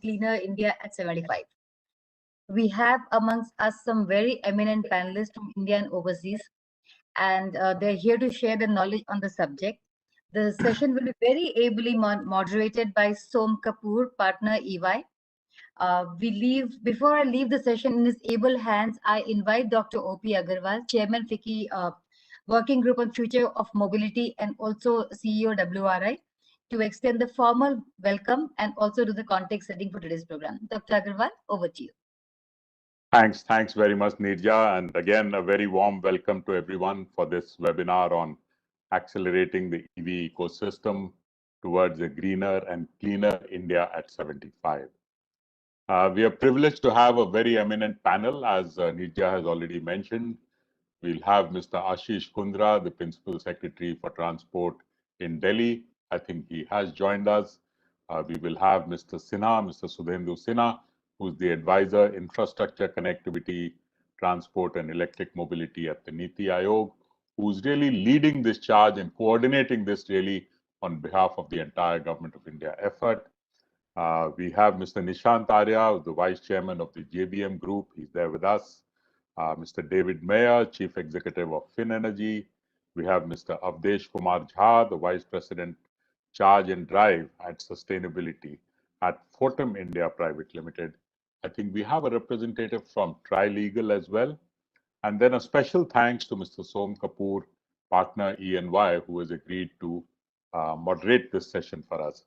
Cleaner India at 75. We have amongst us some very eminent panelists from India and overseas, and they're here to share their knowledge on the subject. The session will be very ably moderated by Som Kapoor, partner EY. Before I leave the session in his able hands, I invite Dr. O.P. Agarwal, Chairman FICCI Working Group on Future of Mobility and also CEO WRI, to extend the formal welcome and also do the context setting for today's program. Dr. Agarwal, over to you. Thanks very much, Nirja. And again, a very warm welcome to everyone for this webinar on accelerating the EV ecosystem towards a greener and cleaner India at 75. We are privileged to have a very eminent panel, as Nirja has already mentioned. We'll have Mr. Ashish Kundra, the Principal Secretary for Transport in Delhi. I think he has joined us. We will have Mr. Sudhendu Sinha, who's the Advisor, Infrastructure, Connectivity, Transport and Electric Mobility at the NITI Aayog, who's really leading this charge and coordinating this really on behalf of the entire Government of India effort. We have Mr. Nishant Arya, the Vice Chairman of the JBM Group. He's there with us. Mr. David Mayer, Chief Executive of FinEnergy. We have Mr. Avdesh Kumar Jha, the Vice President, Charge and Drive and Sustainability at Fortum India Private Limited. I think we have a representative from Trilegal as well. And then a special thanks to Mr. Som Kapoor, partner EY, who has agreed to moderate this session for us.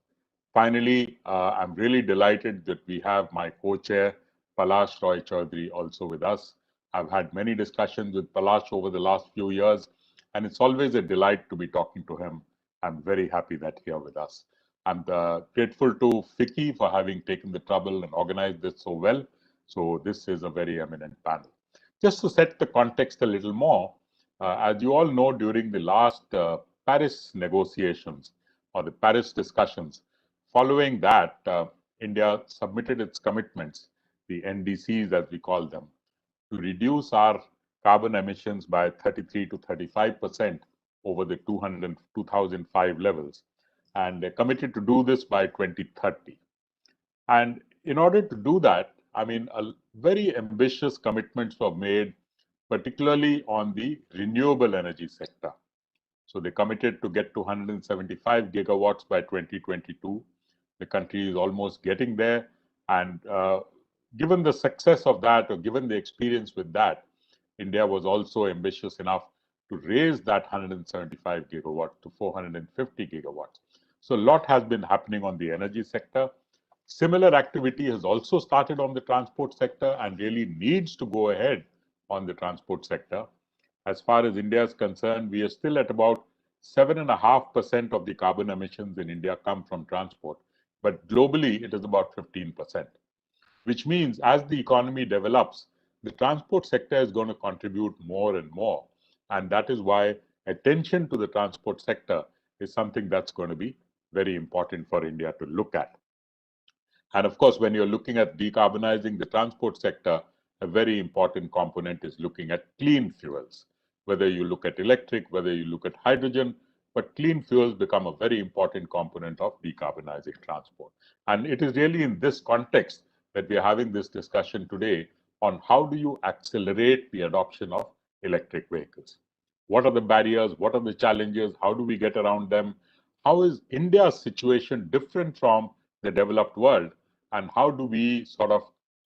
Finally, I'm really delighted that we have my co-chair, Palash Roy Chaudhary, also with us. I've had many discussions with Palash over the last few years, and it's always a delight to be talking to him. I'm very happy that he's here with us. I'm grateful to FICCI for having taken the trouble and organized this so well. So this is a very eminent panel. Just to set the context a little more, as you all know, during the last Paris negotiations or the Paris discussions, following that, India submitted its commitments, the NDCs as we call them, to reduce our carbon emissions by 33 to 35% over the 2005 levels. And they're committed to do this by 2030. And in order to do that, I mean, very ambitious commitments were made, particularly on the renewable energy sector. So they committed to get to 175 gigawatts by 2022. The country is almost getting there. And given the success of that, or given the experience with that, India was also ambitious enough to raise that 175 gigawatts to 450 gigawatts. So a lot has been happening on the energy sector. Similar activity has also started on the transport sector and really needs to go ahead on the transport sector. As far as India is concerned, we are still at about 7.5% of the carbon emissions in India come from transport, but globally it is about 15%, which means as the economy develops, the transport sector is going to contribute more and more. And that is why attention to the transport sector is something that's going to be very important for India to look at. And of course, when you're looking at decarbonizing the transport sector, a very important component is looking at clean fuels. Whether you look at electric, whether you look at hydrogen, but clean fuels become a very important component of decarbonizing transport. And it is really in this context that we are having this discussion today on how do you accelerate the adoption of electric vehicles. What are the barriers? What are the challenges? How do we get around them? How is India's situation different from the developed world? And how do we sort of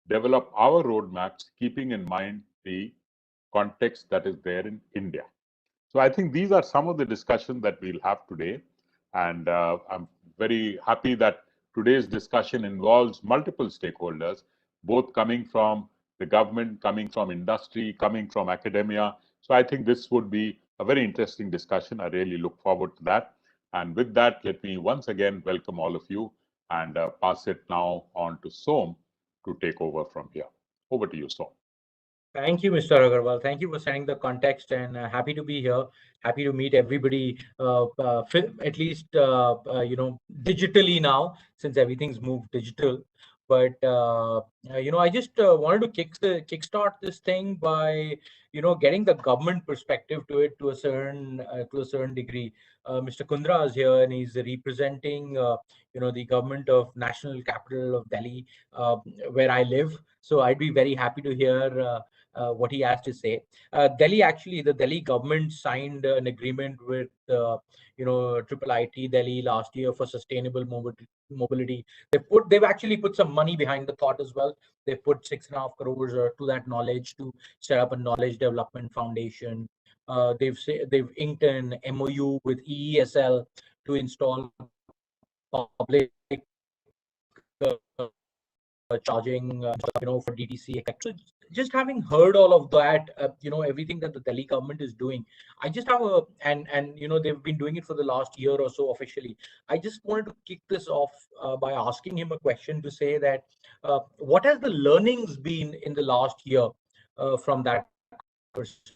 develop our roadmaps, keeping in mind the context that is there in India? So I think these are some of the discussions that we'll have today. And I'm very happy that today's discussion involves multiple stakeholders, both coming from the government, coming from industry, coming from academia. So I think this would be a very interesting discussion. I really look forward to that. And with that, let me once again welcome all of you and pass it now on to Som to take over from here. Over to you, Som. Thank you, Mr. Agarwal. Thank you for setting the context, and happy to be here. Happy to meet everybody, at least digitally now, since everything's moved digital. But I just wanted to kickstart this thing by getting the government perspective to it to a certain degree. Mr. Kundra is here, and he's representing the government of National Capital of Delhi, where I live. So I'd be very happy to hear what he has to say. The Delhi government signed an agreement with Triple IT Delhi last year for sustainable mobility. They've actually put some money behind the thought as well. They put 6.5 crores to that knowledge to set up a knowledge development foundation. They've inked an MOU with EESL to install public charging, for DTC, etc. So just having heard all of that, everything that the Delhi government is doing, I just have they've been doing it for the last year or so officially. I just wanted to kick this off by asking him a question to say that what has the learnings been in the last year from that perspective?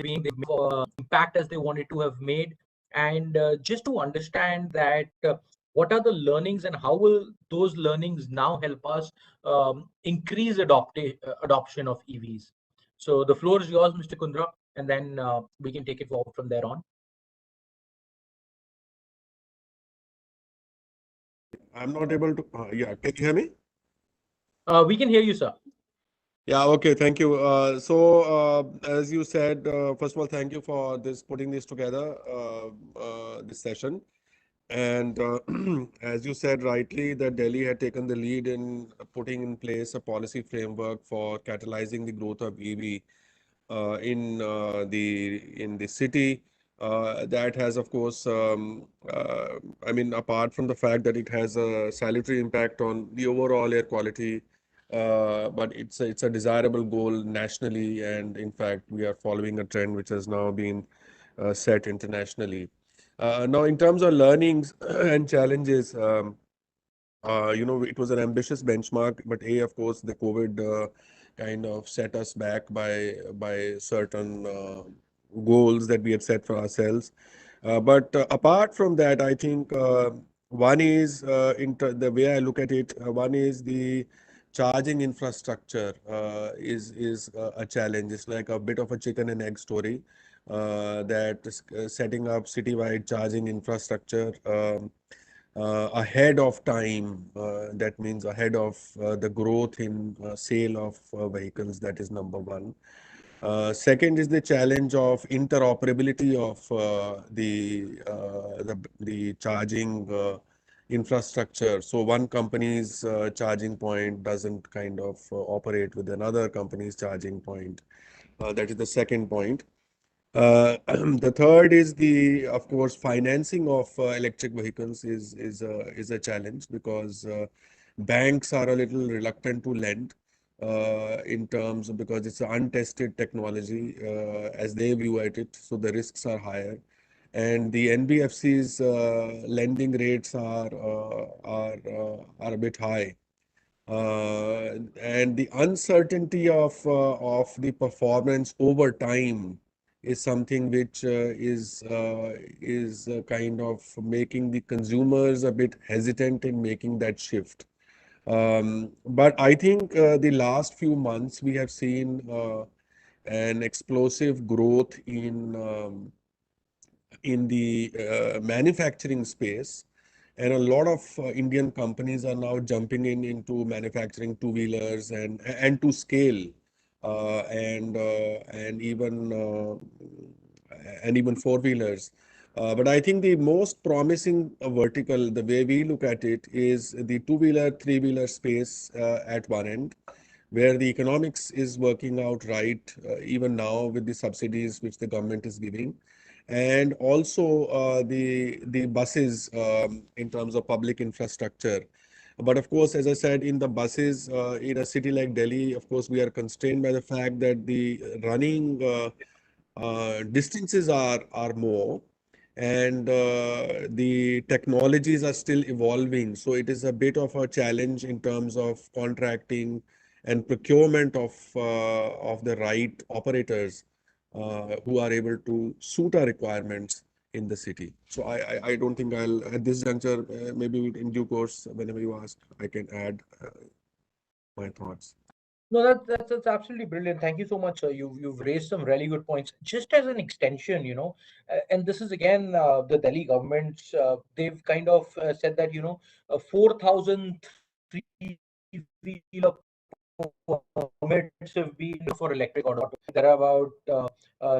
Being they impact as they wanted to have made, and just to understand that what are the learnings and how will those learnings now help us increase adoption of EVs. So the floor is yours, Mr. Kundra, and then we can take it forward from there on. I'm not able to. Yeah, can you hear me? We can hear you, sir. Yeah, okay, thank you. As you said, first of all, thank you for putting this together, this session. And as you said rightly, that Delhi had taken the lead in putting in place a policy framework for catalyzing the growth of EV in the city. That has, of course, I mean, apart from the fact that it has a salutary impact on the overall air quality, but it's a desirable goal nationally, and in fact, we are following a trend which has now been set internationally. Now, in terms of learnings and challenges, it was an ambitious benchmark, but of course, the COVID kind of set us back by certain goals that we had set for ourselves. But apart from that, I think one is the way I look at it. One is the charging infrastructure is a challenge. It's like a bit of a chicken and egg story. Setting up citywide charging infrastructure ahead of time. That means ahead of the growth in sale of vehicles. That is number one. Second is the challenge of interoperability of the charging infrastructure. So one company's charging point doesn't kind of operate with another company's charging point. That is the second point. The third is of course, financing of electric vehicles is a challenge because banks are a little reluctant to lend because it's an untested technology as they view at it, so the risks are higher, and the NBFC's lending rates are a bit high. And the uncertainty of the performance over time is something which is kind of making the consumers a bit hesitant in making that shift. But I think the last few months we have seen an explosive growth in the manufacturing space, and a lot of Indian companies are now jumping into manufacturing two-wheelers and to scale, and even four-wheelers. But I think the most promising vertical, the way we look at it, is the two-wheeler, three-wheeler space at one end, where the economics is working out right, even now with the subsidies which the government is giving, and also the buses in terms of public infrastructure. But of course, as I said, in the buses in a city like Delhi, of course, we are constrained by the fact that the running distances are more, and the technologies are still evolving. So it is a bit of a challenge in terms of contracting and procurement of the right operators who are able to suit our requirements in the city. So I don't think I'll, at this juncture, maybe in due course, whenever you ask, I can add my thoughts. No, that's absolutely brilliant. Thank you so much. You've raised some really good points. Just as an extension, and this is again the Delhi government's. They've kind of said that 4,000 three-wheeler permits have been for electric auto. There are about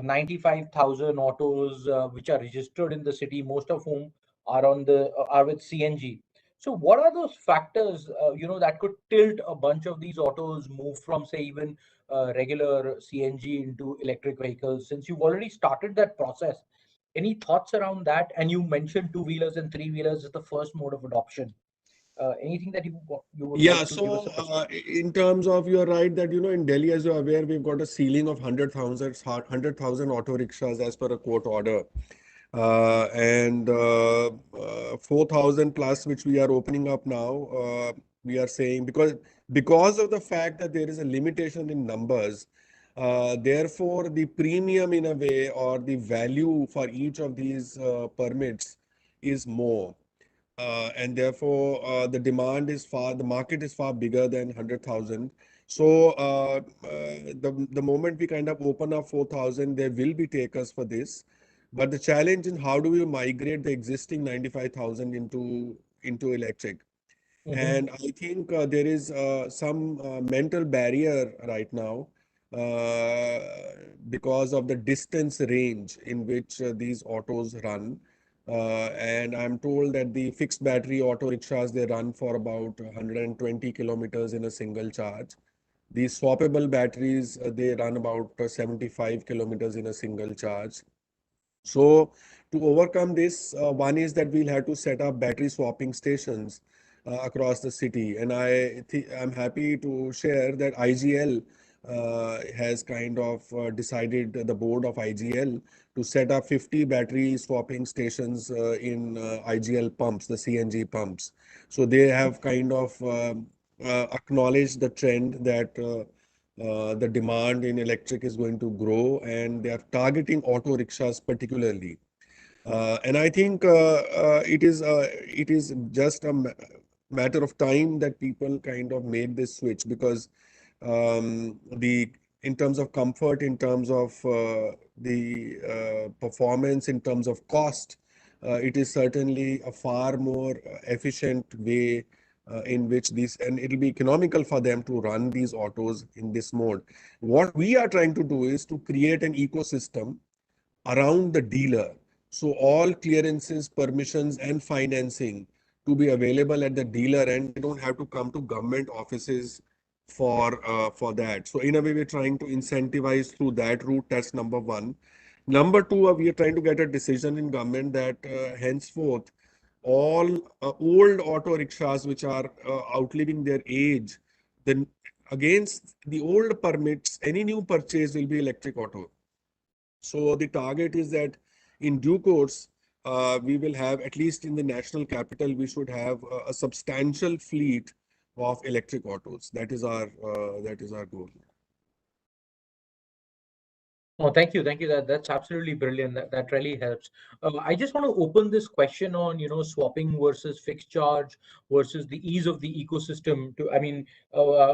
95,000 autos which are registered in the city, most of whom are with CNG. So, what are those factors that could tilt a bunch of these autos move from, say, even regular CNG into electric vehicles? Since you've already started that process, any thoughts around that? And you mentioned two-wheelers and three-wheelers is the first mode of adoption. Anything that you would Yeah, like to give us so a perspective? in terms of, you're right that, in Delhi, as you're aware, we've got a ceiling of 100,000 auto rickshaws as per a court order. And 4,000 plus, which we are opening up now, we are saying because of the fact that there is a limitation in numbers, therefore the premium in a way or the value for each of these permits is more. And therefore the market is far bigger than 100,000. So the moment we kind of open up 4,000, there will be takers for this. But the challenge is how do we migrate the existing 95,000 into electric? Mm-hmm. And I think there is some mental barrier right now uh, because of the distance range in which these autos run. And I'm told that the fixed battery auto rickshaws, they run for about 120 kilometers in a single charge. These swappable batteries, they run about 75 kilometers in a single charge. So to overcome this, one is that we'll have to set up battery swapping stations across the city. And I'm happy to share that IGL has kind of decided, the board of IGL, to set up 50 battery swapping stations in IGL pumps, the CNG pumps. So they have kind of acknowledged the trend that the demand in electric is going to grow, and they are targeting auto rickshaws particularly. And I think it is just a matter of time that people kind of made this switch, because the in terms of comfort, in terms of the performance, in terms of cost, it is certainly a far more efficient way in which these, and it'll be economical for them to run these autos in this mode. What we are trying to do is to create an ecosystem around the dealer. So all clearances, permissions, and financing to be available at the dealer end. They don't have to come to government offices for that. So in a way, we're trying to incentivize through that route. That's number one. Number two, we are trying to get a decision in government that henceforth all old auto rickshaws which are outliving their age, then against the old permits, any new purchase will be electric auto. So the target is that in due course, we will have, at least in the national capital, we should have a substantial fleet of electric autos. That is our goal. Oh, thank you, thank you. That's absolutely brilliant. That really helps. I just want to open this question on swapping versus fixed charge versus the ease of the ecosystem. To I mean,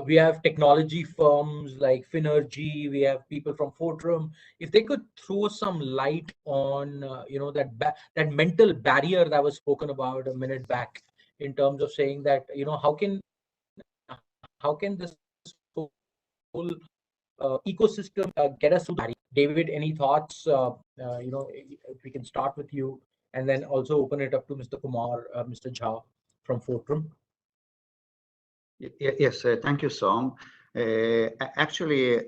we have technology firms like Finergy. We have people from Fortrum. If they could throw some light on that mental barrier that was spoken about a minute back, in terms of saying that how can this whole ecosystem get us through the barrier. David, any thoughts? If we can start with you, and then also open it up to Mr. Kumar, Mr. Jha from Fortrum. Yes, thank you, Som. Actually,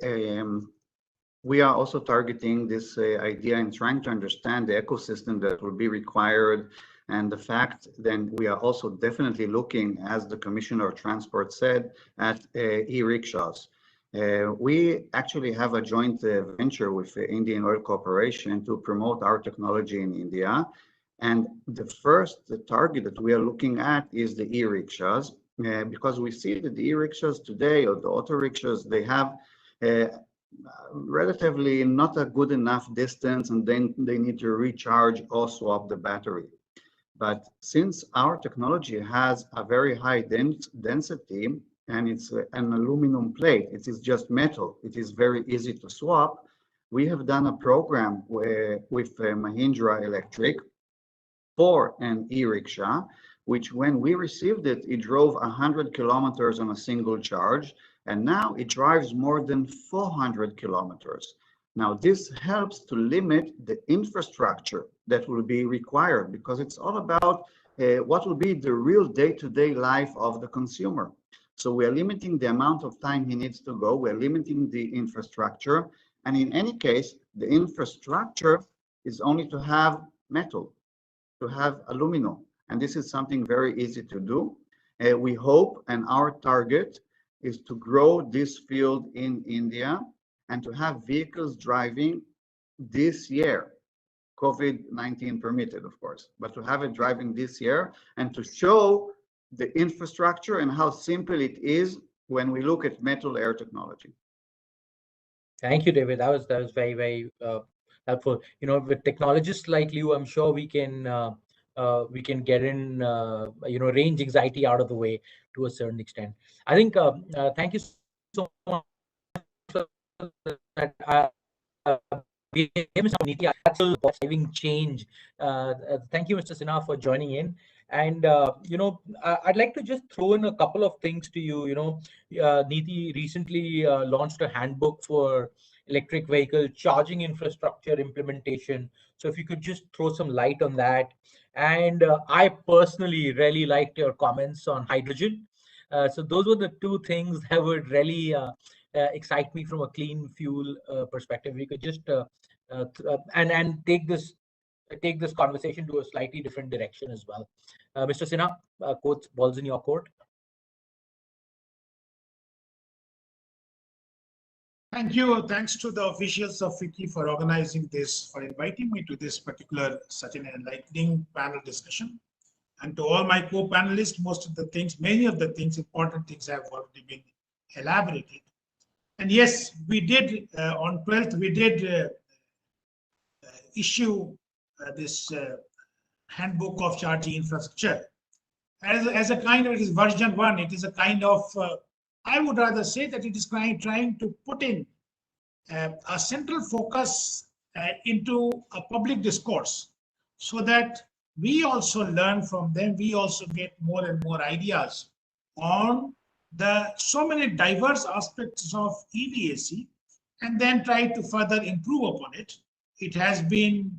we are also targeting this idea and trying to understand the ecosystem that will be required. And the fact then we are also definitely looking, as the Commissioner of Transport said, at e-rickshaws. We actually have a joint venture with Indian Oil Corporation to promote our technology in India. And the first target that we are looking at is the e-rickshaws, because we see that the e-rickshaws today, or the auto rickshaws, they have relatively not a good enough distance, and then they need to recharge or swap the battery. But since our technology has a very high density, and it's an aluminum plate. It is just metal. It is very easy to swap. We have done a program with Mahindra Electric for an e-rickshaw, which when we received it, it drove 100 kilometers on a single charge, and now it drives more than 400 kilometers. Now, this helps to limit the infrastructure that will be required, because it's all about what will be the real day-to-day life of the consumer. So we are limiting the amount of time he needs to go, we're limiting the infrastructure, and in any case, the infrastructure is only to have metal, to have aluminum. And this is something very easy to do. We hope, and our target is to grow this field in India and to have vehicles driving this year, COVID-19 permitted, of course, but to have it driving this year and to show the infrastructure and how simple it is when we look at metal air technology. Thank you, David. That was very, very helpful. You know, with technologists like you, I'm sure we can get in range anxiety out of the way to a certain extent. I think thank you so much for that. We have Mr. Niti actual driving change. Thank you, Mr. Sinha, for joining in. And I'd like to just throw in a couple of things to you. Niti recently launched a handbook for electric vehicle charging infrastructure implementation. So if you could just throw some light on that. And I personally really liked your comments on hydrogen. So those were the two things that would really excite me from a clean fuel perspective. We could just and take this conversation to a slightly different direction as well. Mr. Sinha, court, balls in your court. Thank you. Thanks to the officials of FICCI for organizing this, for inviting me to this particular such an enlightening panel discussion. And to all my co-panelists, many of the things, important things have already been elaborated. And yes, we did, on 12th, we did issue this handbook of charging infrastructure. As a kind of, it is version 1, it is a kind of, I would rather say that it is trying to put in a central focus into a public discourse, so that we also learn from them, we also get more and more ideas on the so many diverse aspects of EVAC, and then try to further improve upon it. It has been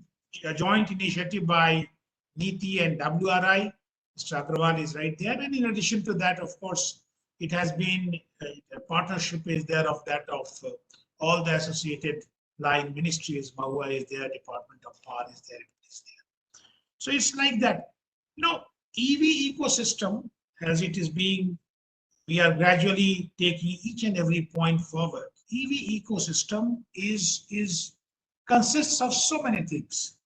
a joint initiative by NITI and WRI. Mr. Agrawal is right there. And in addition to that, of course, it has been a partnership is there of all the associated line ministries. MAUA is there, Department of Power is there, it is there. So it's like that. EV ecosystem, as it is being, we are gradually taking each and every point forward. EV ecosystem consists of so many things.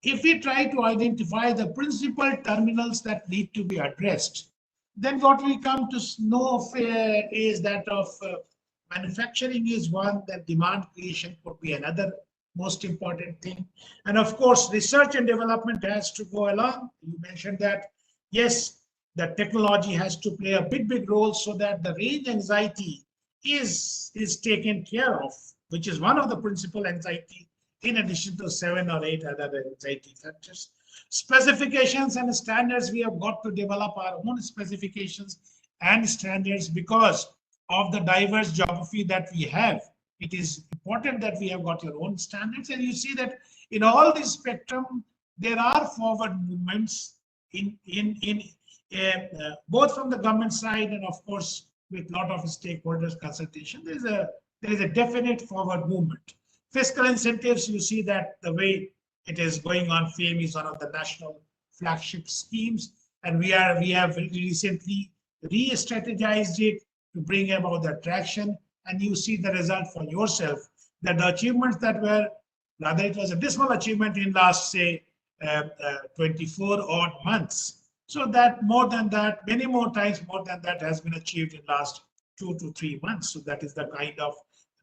If we try to identify the principal terminals that need to be addressed, then what we come to know is that of manufacturing is one, that demand creation could be another most important thing. And of course, research and development has to go along. You mentioned that, yes, the technology has to play a big role so that the range anxiety is taken care of, which is one of the principal anxiety, in addition to 7 or 8 other anxiety factors. Specifications and standards, we have got to develop our own specifications and standards because of the diverse geography that we have. It is important that we have got your own standards, and you see that in all this spectrum, there are forward movements both from the government side and of course with a lot of stakeholders consultation. There is a definite forward movement. Fiscal incentives, you see that the way it is going on, FAME is one of the national flagship schemes, and we have recently re-strategized it to bring about the traction, and you see the result for yourself, that the achievements that were, rather it was a dismal achievement in last, say, 24 odd months. So that more than that, many more times more than that has been achieved in last 2 to 3 months. So that is the kind of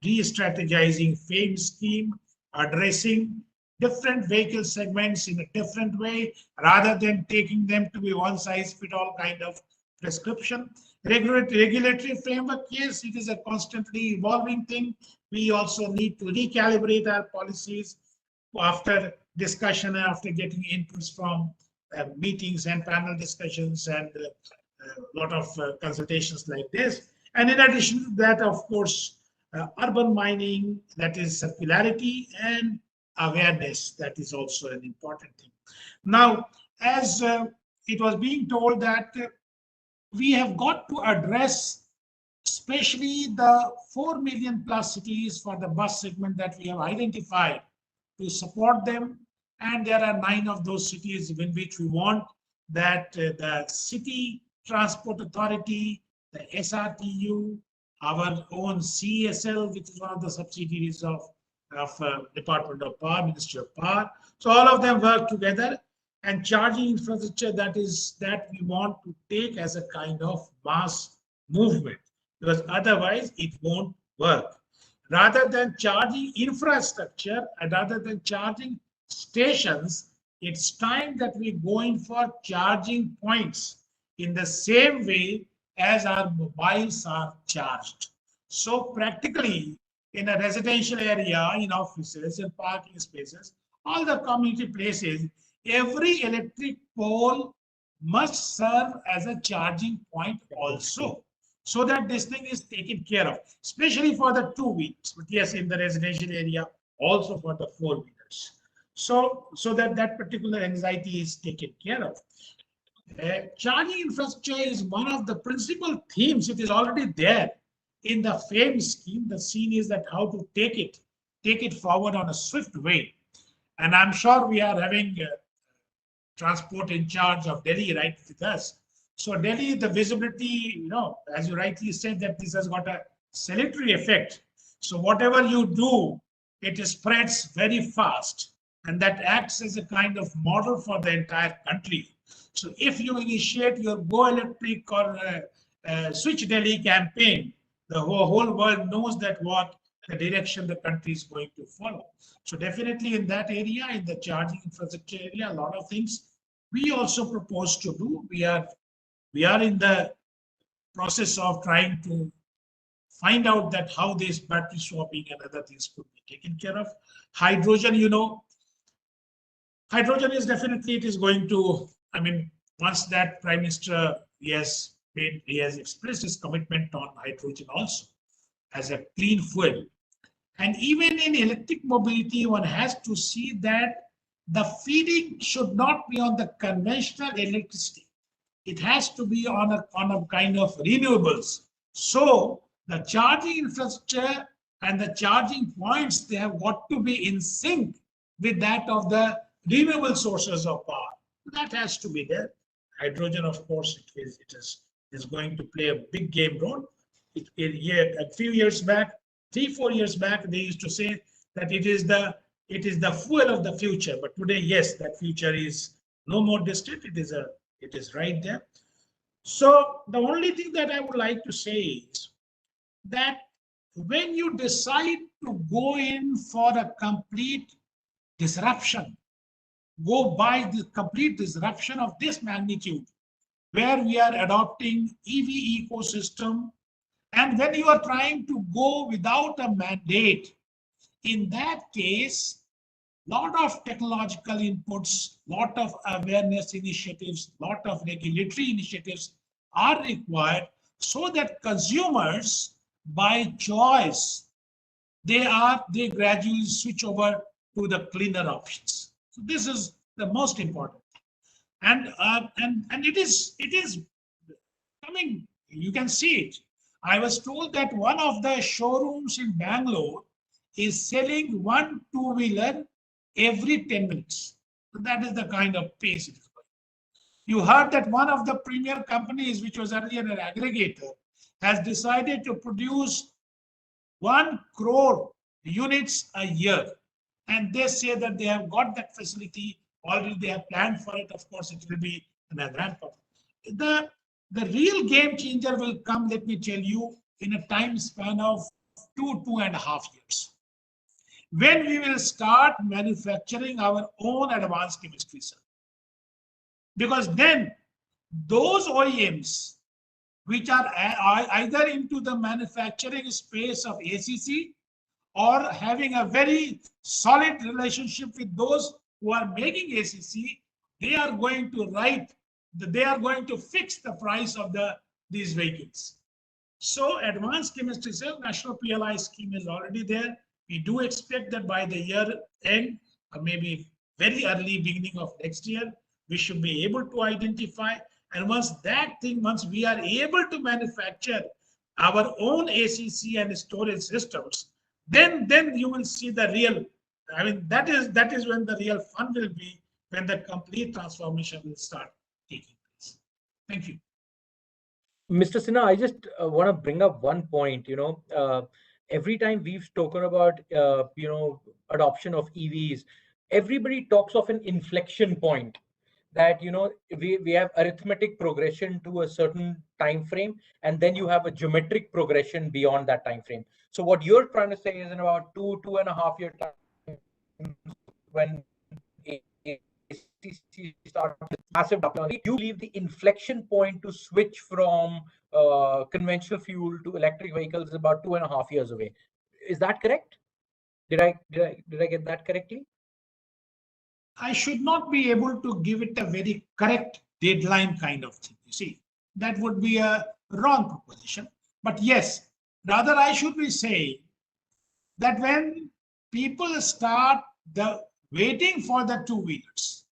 re-strategizing FAME scheme, addressing different vehicle segments in a different way, rather than taking them to be one size fit all kind of prescription. Regulatory framework, yes, it is a constantly evolving thing. We also need to recalibrate our policies after discussion, after getting inputs from meetings and panel discussions and a lot of consultations like this. And in addition to that, of course, urban mining, that is circularity, and awareness, that is also an important thing. Now, as it was being told that we have got to address especially the 4 million plus cities for the bus segment that we have identified to support them. And there are 9 of those cities in which we want that the City Transport Authority, the SRTU, our own CSL, which is one of the subsidiaries of Department of Power, Ministry of Power. So all of them work together, and charging infrastructure, that we want to take as a kind of mass movement, because otherwise it won't work. Rather than charging infrastructure and rather than charging stations, it's time that we go in for charging points in the same way as our mobiles are charged. So practically, in a residential area, in offices and parking spaces, all the community places, every electric pole must serve as a charging point also, so that this thing is taken care of, especially for the 2-wheelers, but yes, in the residential area, also for the 4-wheelers. So that particular anxiety is taken care of. Charging infrastructure is one of the principal themes. It is already there in the FAME scheme. The scene is that how to take it forward on a swift way. And I'm sure we are having transport in charge of Delhi right with us. So Delhi, the visibility, as you rightly said, that this has got a salutary effect. So whatever you do, it spreads very fast, and that acts as a kind of model for the entire country. So if you initiate your Go Electric or Switch Delhi campaign, the whole world knows that what the direction the country is going to follow. So definitely in that area, in the charging infrastructure area, a lot of things we also propose to do. We are in the process of trying to find out that how this battery swapping and other things could be taken care of. Hydrogen, hydrogen is definitely, it is going to, once that Prime Minister, he has expressed his commitment on hydrogen also as a clean fuel. And even in electric mobility, one has to see that the feeding should not be on the conventional electricity. It has to be on a kind of renewables. So the charging infrastructure and the charging points, they have got to be in sync with that of the renewable sources of power. That has to be there. Hydrogen, of course, it is going to play a big game role. A few years back, 3-4 years back, they used to say that it is the fuel of the future. But today, yes, that future is no more distant. It is right there. So the only thing that I would like to say is that when you decide to go in for a complete disruption, go by the complete disruption of this magnitude, where we are adopting EV ecosystem, and when you are trying to go without a mandate, in that case, lot of technological inputs, lot of awareness initiatives, lot of regulatory initiatives are required, so that consumers, by choice, they gradually switch over to the cleaner options. So this is the most important thing. And it is coming. You can see it. I was told that one of the showrooms in Bangalore is selling 1 2-wheeler every 10 minutes. So that is the kind of pace it is going. You heard that one of the premier companies, which was earlier an aggregator, has decided to produce 1 crore units a year. And they say that they have got that facility already, they have planned for it. Of course, it will be an ramp up. The real game changer will come, let me tell you, in a time span of 2.5 years, when we will start manufacturing our own advanced chemistry cell. Because then those OEMs which are either into the manufacturing space of ACC or having a very solid relationship with those who are making ACC. They are going to they are going to fix the price of these vehicles. So advanced chemistry cell, national PLI scheme is already there. We do expect that by the year end, or maybe very early beginning of next year, we should be able to identify. And once we are able to manufacture our own ACC and storage systems, then you will see the real, I mean, that is when the real fun will be, when the complete transformation will start taking place. Thank you. Mr. Sinha, I just want to bring up one point. Every time we've spoken about, adoption of EVs, everybody talks of an inflection point, that we have arithmetic progression to a certain time frame, and then you have a geometric progression beyond that time frame. So what you're trying to say is, in about 2.5 year time, when ACC starts massive adoption, you believe the inflection point to switch from conventional fuel to electric vehicles is about 2.5 years away. Is that correct? Did I get that correctly? I should not be able to give it a very correct deadline kind of thing. You see, that would be a wrong proposition. But yes, rather I should be saying that when people start waiting for the two-wheelers,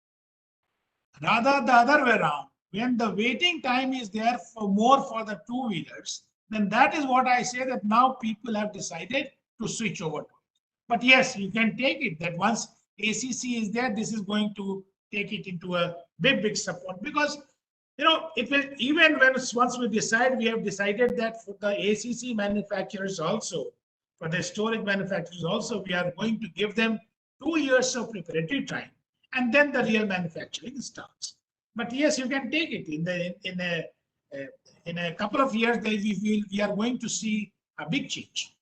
rather the other way around, when the waiting time is there for more for the two-wheelers, then that is what I say, that now people have decided to switch over to it. But yes, you can take it that once ACC is there, this is going to take it into a big support, because it will, even when once we have decided that for the ACC manufacturers also, for the storage manufacturers also, we are going to give them 2 years of preparatory time, and then the real manufacturing starts. But yes, you can take it in a couple of years. We are going to see a big change.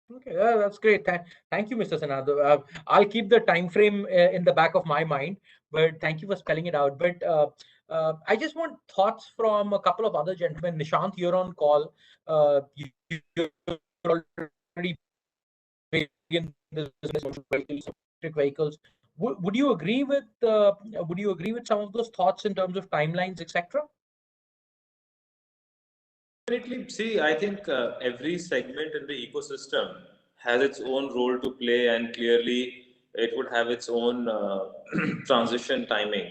Okay, that's great. Thank you, Mr. Sinha. I'll keep the time frame in the back of my mind, but thank you for spelling it out. But I just want thoughts from a couple of other gentlemen. Nishant, you're on call. You're already in the business of electric vehicles. Would you agree with some of those thoughts in terms of timelines, etc.? Definitely. See, I think every segment in the ecosystem has its own role to play, and clearly it would have its own transition timing.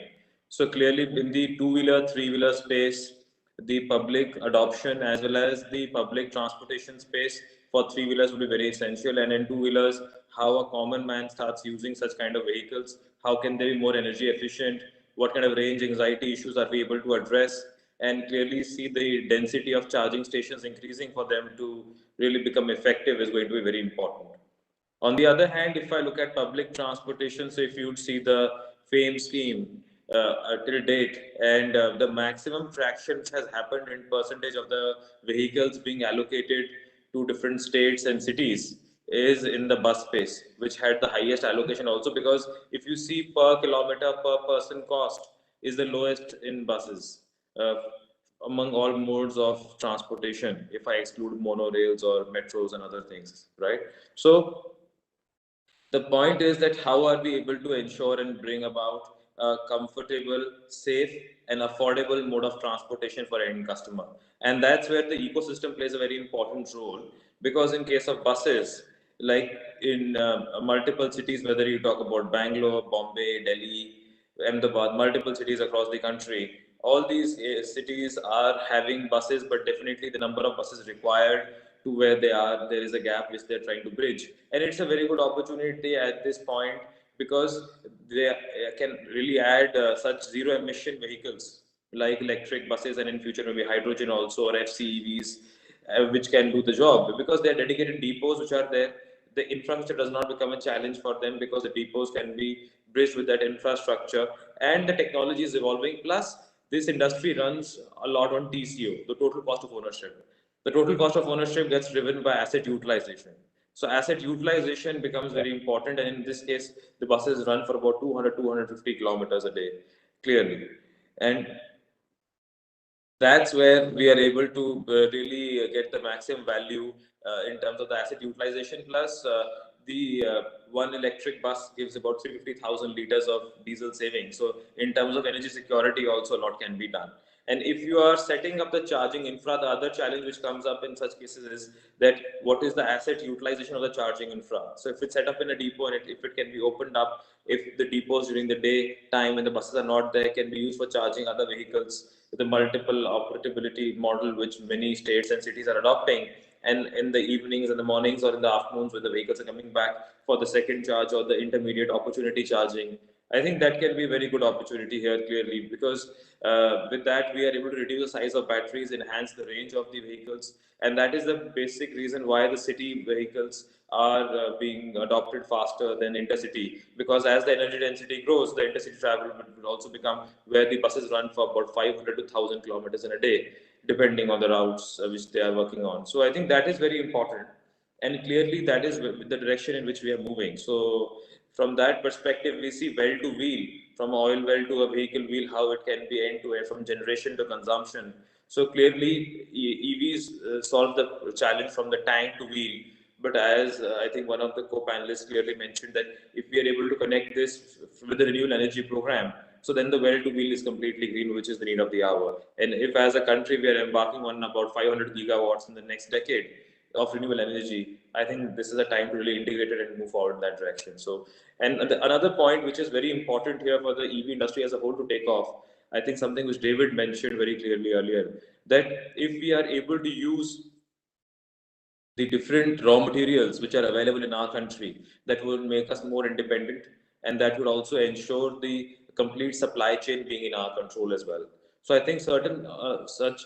So clearly, in the two-wheeler, three-wheeler space, the public adoption as well as the public transportation space for three-wheelers will be very essential. And in two-wheelers, how a common man starts using such kind of vehicles, how can they be more energy efficient, what kind of range anxiety issues are we able to address, and clearly see the density of charging stations increasing for them to really become effective is going to be very important. On the other hand, if I look at public transportation, so if you would see the FAME scheme till date, and the maximum traction which has happened in percentage of the vehicles being allocated to different states and cities is in the bus space, which had the highest allocation also, because if you see per kilometer per person cost is the lowest in buses among all modes of transportation, if I exclude monorails or metros and other things, right? So the point is that how are we able to ensure and bring about a comfortable, safe, and affordable mode of transportation for end customer? And that's where the ecosystem plays a very important role, because in case of buses, like in multiple cities, whether you talk about Bangalore, Bombay, Delhi, Ahmedabad, multiple cities across the country, all these cities are having buses, but definitely the number of buses required to where they are, there is a gap which they're trying to bridge. And it's a very good opportunity at this point, because they can really add such zero emission vehicles like electric buses, and in future maybe hydrogen also, or FCEVs, which can do the job, because they are dedicated depots which are there. The infrastructure does not become a challenge for them, because the depots can be bridged with that infrastructure, and the technology is evolving. Plus, this industry runs a lot on TCO, the total cost of ownership. The total cost of ownership gets driven by asset utilization. So asset utilization becomes very important, and in this case, the buses run for about 200, 250 kilometers a day, clearly. And that's where we are able to really get the maximum value in terms of the asset utilization. Plus, the one electric bus gives about 350,000 liters of diesel saving. So, in terms of energy security, also a lot can be done. And if you are setting up the charging infra, the other challenge which comes up in such cases is that what is the asset utilization of the charging infra? So if it's set up in a depot and if it can be opened up, if the depots during the day time when the buses are not there can be used for charging other vehicles with a multiple operability model which many states and cities are adopting, and in the evenings and the mornings or in the afternoons when the vehicles are coming back for the second charge or the intermediate opportunity charging, I think that can be a very good opportunity here clearly, because with that we are able to reduce the size of batteries, enhance the range of the vehicles, and that is the basic reason why the city vehicles are being adopted faster than intercity, because as the energy density grows, the intercity travel will also become where the buses run for about 500 to 1000 kilometers in a day, depending on the routes which they are working on. So I think that is very important, and clearly that is the direction in which we are moving. So from that perspective, we see well to wheel, from oil well to a vehicle wheel, how it can be end to end from generation to consumption. So clearly EVs solve the challenge from the tank to wheel. But as I think one of the co-panelists clearly mentioned, that if we are able to connect this with the renewable energy program, so then the well to wheel is completely green, which is the need of the hour. And if as a country we are embarking on about 500 gigawatts in the next decade of renewable energy, I think this is a time to really integrate it and move forward in that direction. So, and another point which is very important here for the EV industry as a whole to take off, I think something which David mentioned very clearly earlier, that if we are able to use the different raw materials which are available in our country, that would make us more independent, and that would also ensure the complete supply chain being in our control as well. So I think certain such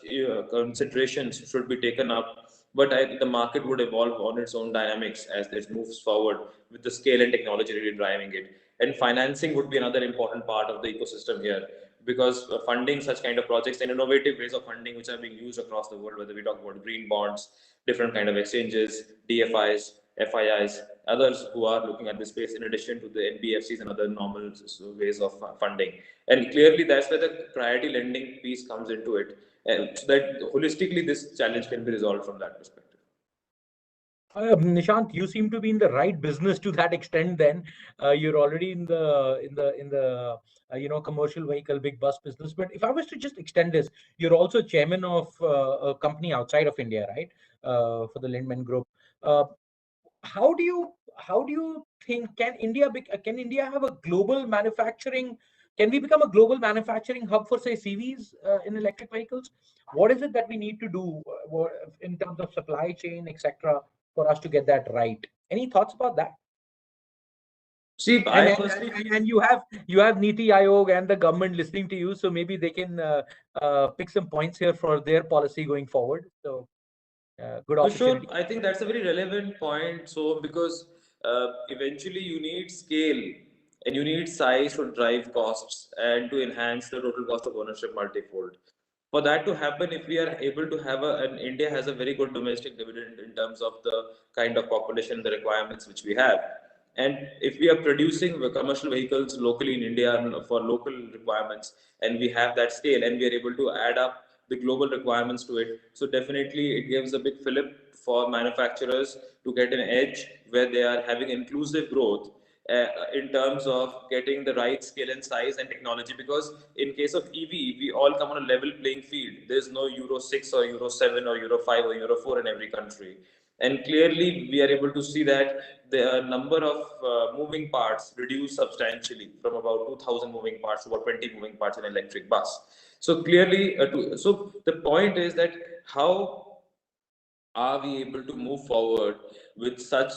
considerations should be taken up, but the market would evolve on its own dynamics as it moves forward with the scale and technology really driving it. And financing would be another important part of the ecosystem here, because funding such kind of projects and innovative ways of funding which are being used across the world, whether we talk about green bonds, different kind of exchanges, DFIs, FIIs, others who are looking at this space in addition to the NBFCs and other normal ways of funding. And clearly that's where the priority lending piece comes into it. And so that holistically this challenge can be resolved from that perspective. Nishant, you seem to be in the right business to that extent. Then you're already in the commercial vehicle, big bus business. But if I was to just extend this, you're also chairman of a company outside of India, right? For the Lindman Group. Uh, how do you think, can India have a global manufacturing? Can we become a global manufacturing hub for, say, CVs in electric vehicles? What is it that we need to do in terms of supply chain, etc., for us to get that right? Any thoughts about that? See, And I and, personally and, feel, and you have Niti Aayog and the government listening to you, so maybe they can pick some points here for their policy going forward. So good for sure, opportunity. I think that's a very relevant point. So, because eventually you need scale and you need size to drive costs and to enhance the total cost of ownership multifold. For that to happen, if we are able to have and India has a very good domestic dividend in terms of the kind of population, the requirements which we have. And if we are producing the commercial vehicles locally in India for local requirements, and we have that scale, and we are able to add up the global requirements to it, so definitely it gives a big fillip for manufacturers to get an edge where they are having inclusive growth in terms of getting the right scale and size and technology. Because in case of EV, we all come on a level playing field. There's no Euro 6 or Euro 7 or Euro 5 or Euro 4 in every country. And clearly, we are able to see that the number of moving parts reduced substantially from about 2000 moving parts to about 20 moving parts in an electric bus. So clearly, so the point is that how are we able to move forward with such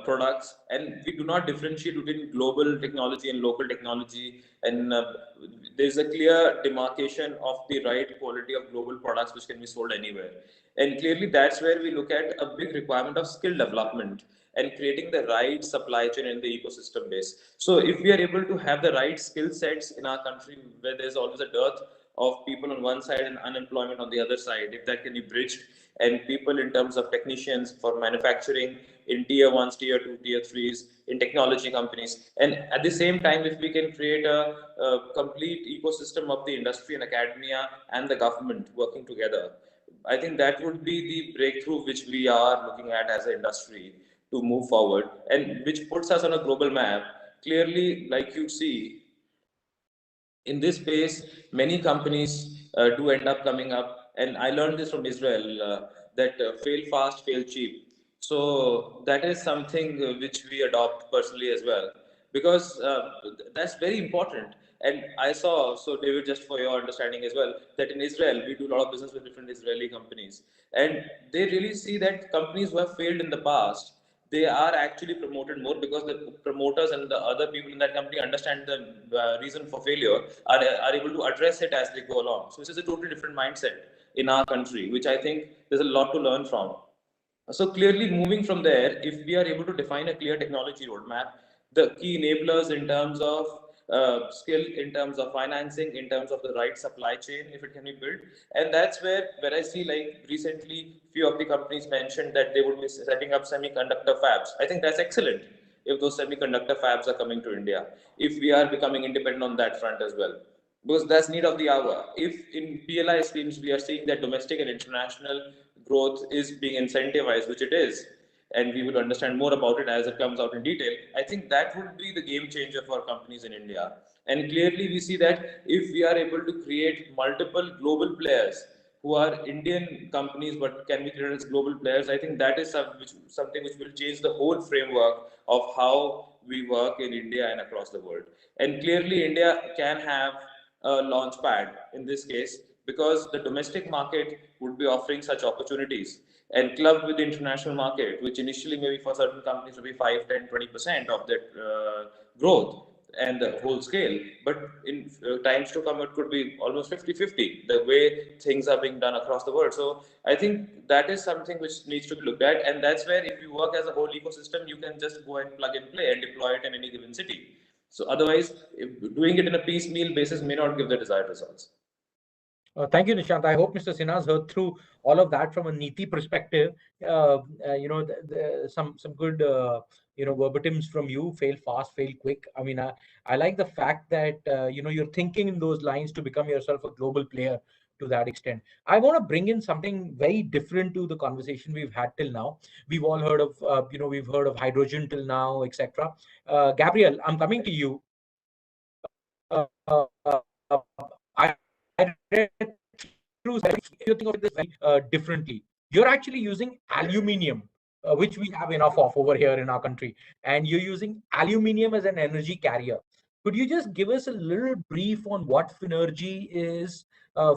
products, and we do not differentiate between global technology and local technology, and there's a clear demarcation of the right quality of global products which can be sold anywhere. And clearly that's where we look at a big requirement of skill development and creating the right supply chain in the ecosystem base. So if we are able to have the right skill sets in our country where there's always a dearth of people on one side and unemployment on the other side, if that can be bridged, and people in terms of technicians for manufacturing in tier 1s, tier 2, tier 3s, in technology companies, and at the same time, if we can create a complete ecosystem of the industry and academia and the government working together, I think that would be the breakthrough which we are looking at as an industry to move forward, and which puts us on a global map. Clearly, like you see, in this space, many companies do end up coming up, and I learned this from Israel, that fail fast, fail cheap. So that is something which we adopt personally as well, because that's very important. And I saw, so David, just for your understanding as well, that in Israel we do a lot of business with different Israeli companies, and they really see that companies who have failed in the past, they are actually promoted more because the promoters and the other people in that company understand the reason for failure, are able to address it as they go along. So this is a totally different mindset in our country, which I think there's a lot to learn from. So clearly moving from there, if we are able to define a clear technology roadmap, the key enablers in terms of skill, in terms of financing, in terms of the right supply chain, if it can be built, and that's where I see, like recently, few of the companies mentioned that they would be setting up semiconductor fabs. I think that's excellent if those semiconductor fabs are coming to India, if we are becoming independent on that front as well, because that's need of the hour. If in PLI schemes we are seeing that domestic and international growth is being incentivized, which it is, and we will understand more about it as it comes out in detail, I think that would be the game changer for companies in India. And clearly we see that if we are able to create multiple global players who are Indian companies but can be created as global players, I think that is something which will change the whole framework of how we work in India and across the world. And clearly India can have a launch pad in this case, because the domestic market would be offering such opportunities, and clubbed with the international market, which initially maybe for certain companies will be 5, 10, 20% of that growth and the whole scale, but in times to come it could be almost 50-50, the way things are being done across the world. So I think that is something which needs to be looked at, and that's where if you work as a whole ecosystem, you can just go and plug and play and deploy it in any given city. So otherwise, doing it in a piecemeal basis may not give the desired results. Thank you, Nishant. I hope Mr. Sinha has heard through all of that from a Niti perspective. Some good verbatims from you. Fail fast, fail quick. I mean, I like the fact that you're thinking in those lines to become yourself a global player to that extent. I want to bring in something very different to the conversation we've had till now. We've all heard of we've heard of hydrogen till now, etc. Gabriel, I'm coming to you. I read through, you think of this very differently. You're actually using aluminium, which we have enough of over here in our country, and you're using aluminium as an energy carrier. Could you just give us a little brief on what Finergy is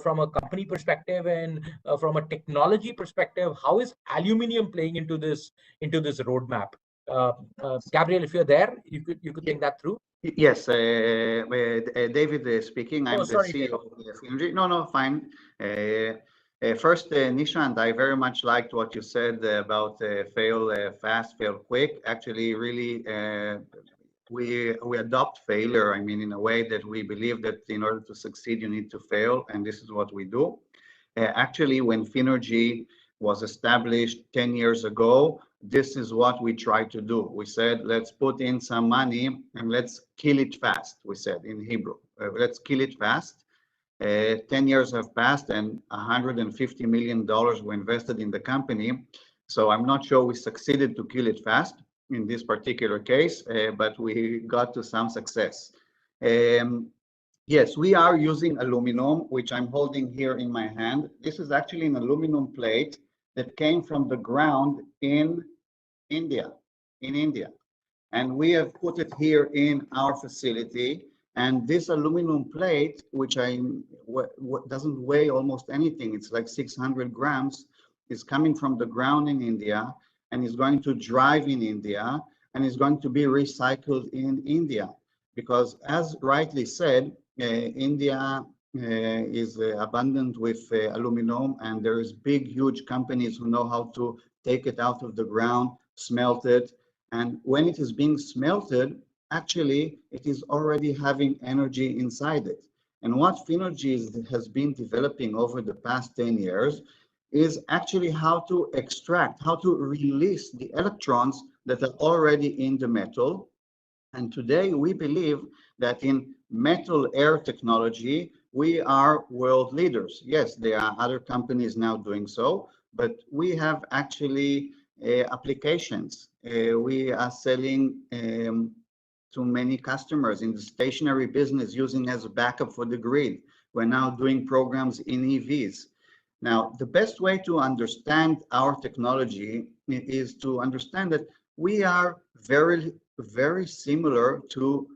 from a company perspective, and from a technology perspective? How is aluminium playing into this roadmap? Gabriel, if you're there, you could think that through. Yes, David speaking. I'm the sorry, CEO David. of Finergy. No, fine. First, Nishant, I very much liked what you said about fail fast, fail quick. Actually, really, we adopt failure. I mean, in a way that we believe that in order to succeed, you need to fail, and this is what we do. Actually, when Finergy was established 10 years ago, this is what we tried to do. We said, let's put in some money and let's kill it fast, we said in Hebrew. Let's kill it fast. 10 years have passed and $150 million were invested in the company. So I'm not sure we succeeded to kill it fast in this particular case, but we got to some success. Yes, we are using aluminum, which I'm holding here in my hand. This is actually an aluminum plate that came from the ground in India, and we have put it here in our facility. And this aluminum plate, which doesn't weigh almost anything, it's like 600 grams, is coming from the ground in India and is going to drive in India and is going to be recycled in India. Because as rightly said, India is abundant with aluminum, and there is big, huge companies who know how to take it out of the ground, smelt it, and when it is being smelted, actually, it is already having energy inside it. And what Finergy has been developing over the past 10 years is actually how to extract, how to release the electrons that are already in the metal. And today we believe that in metal air technology, we are world leaders. Yes, there are other companies now doing so, but we have actually applications. We are selling to many customers in the stationary business using as a backup for the grid. We're now doing programs in EVs. Now, the best way to understand our technology is to understand that we are very similar to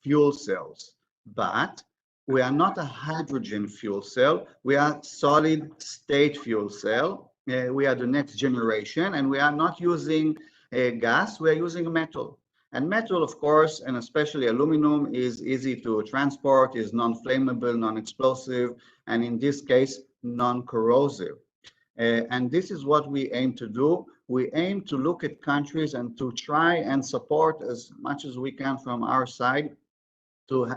fuel cells, but we are not a hydrogen fuel cell. We are solid state fuel cell. We are the next generation, and we are not using gas. We are using metal. And metal, of course, and especially aluminum, is easy to transport, is non-flammable, non-explosive, and in this case, non-corrosive. And this is what we aim to do. We aim to look at countries and to try and support as much as we can from our side to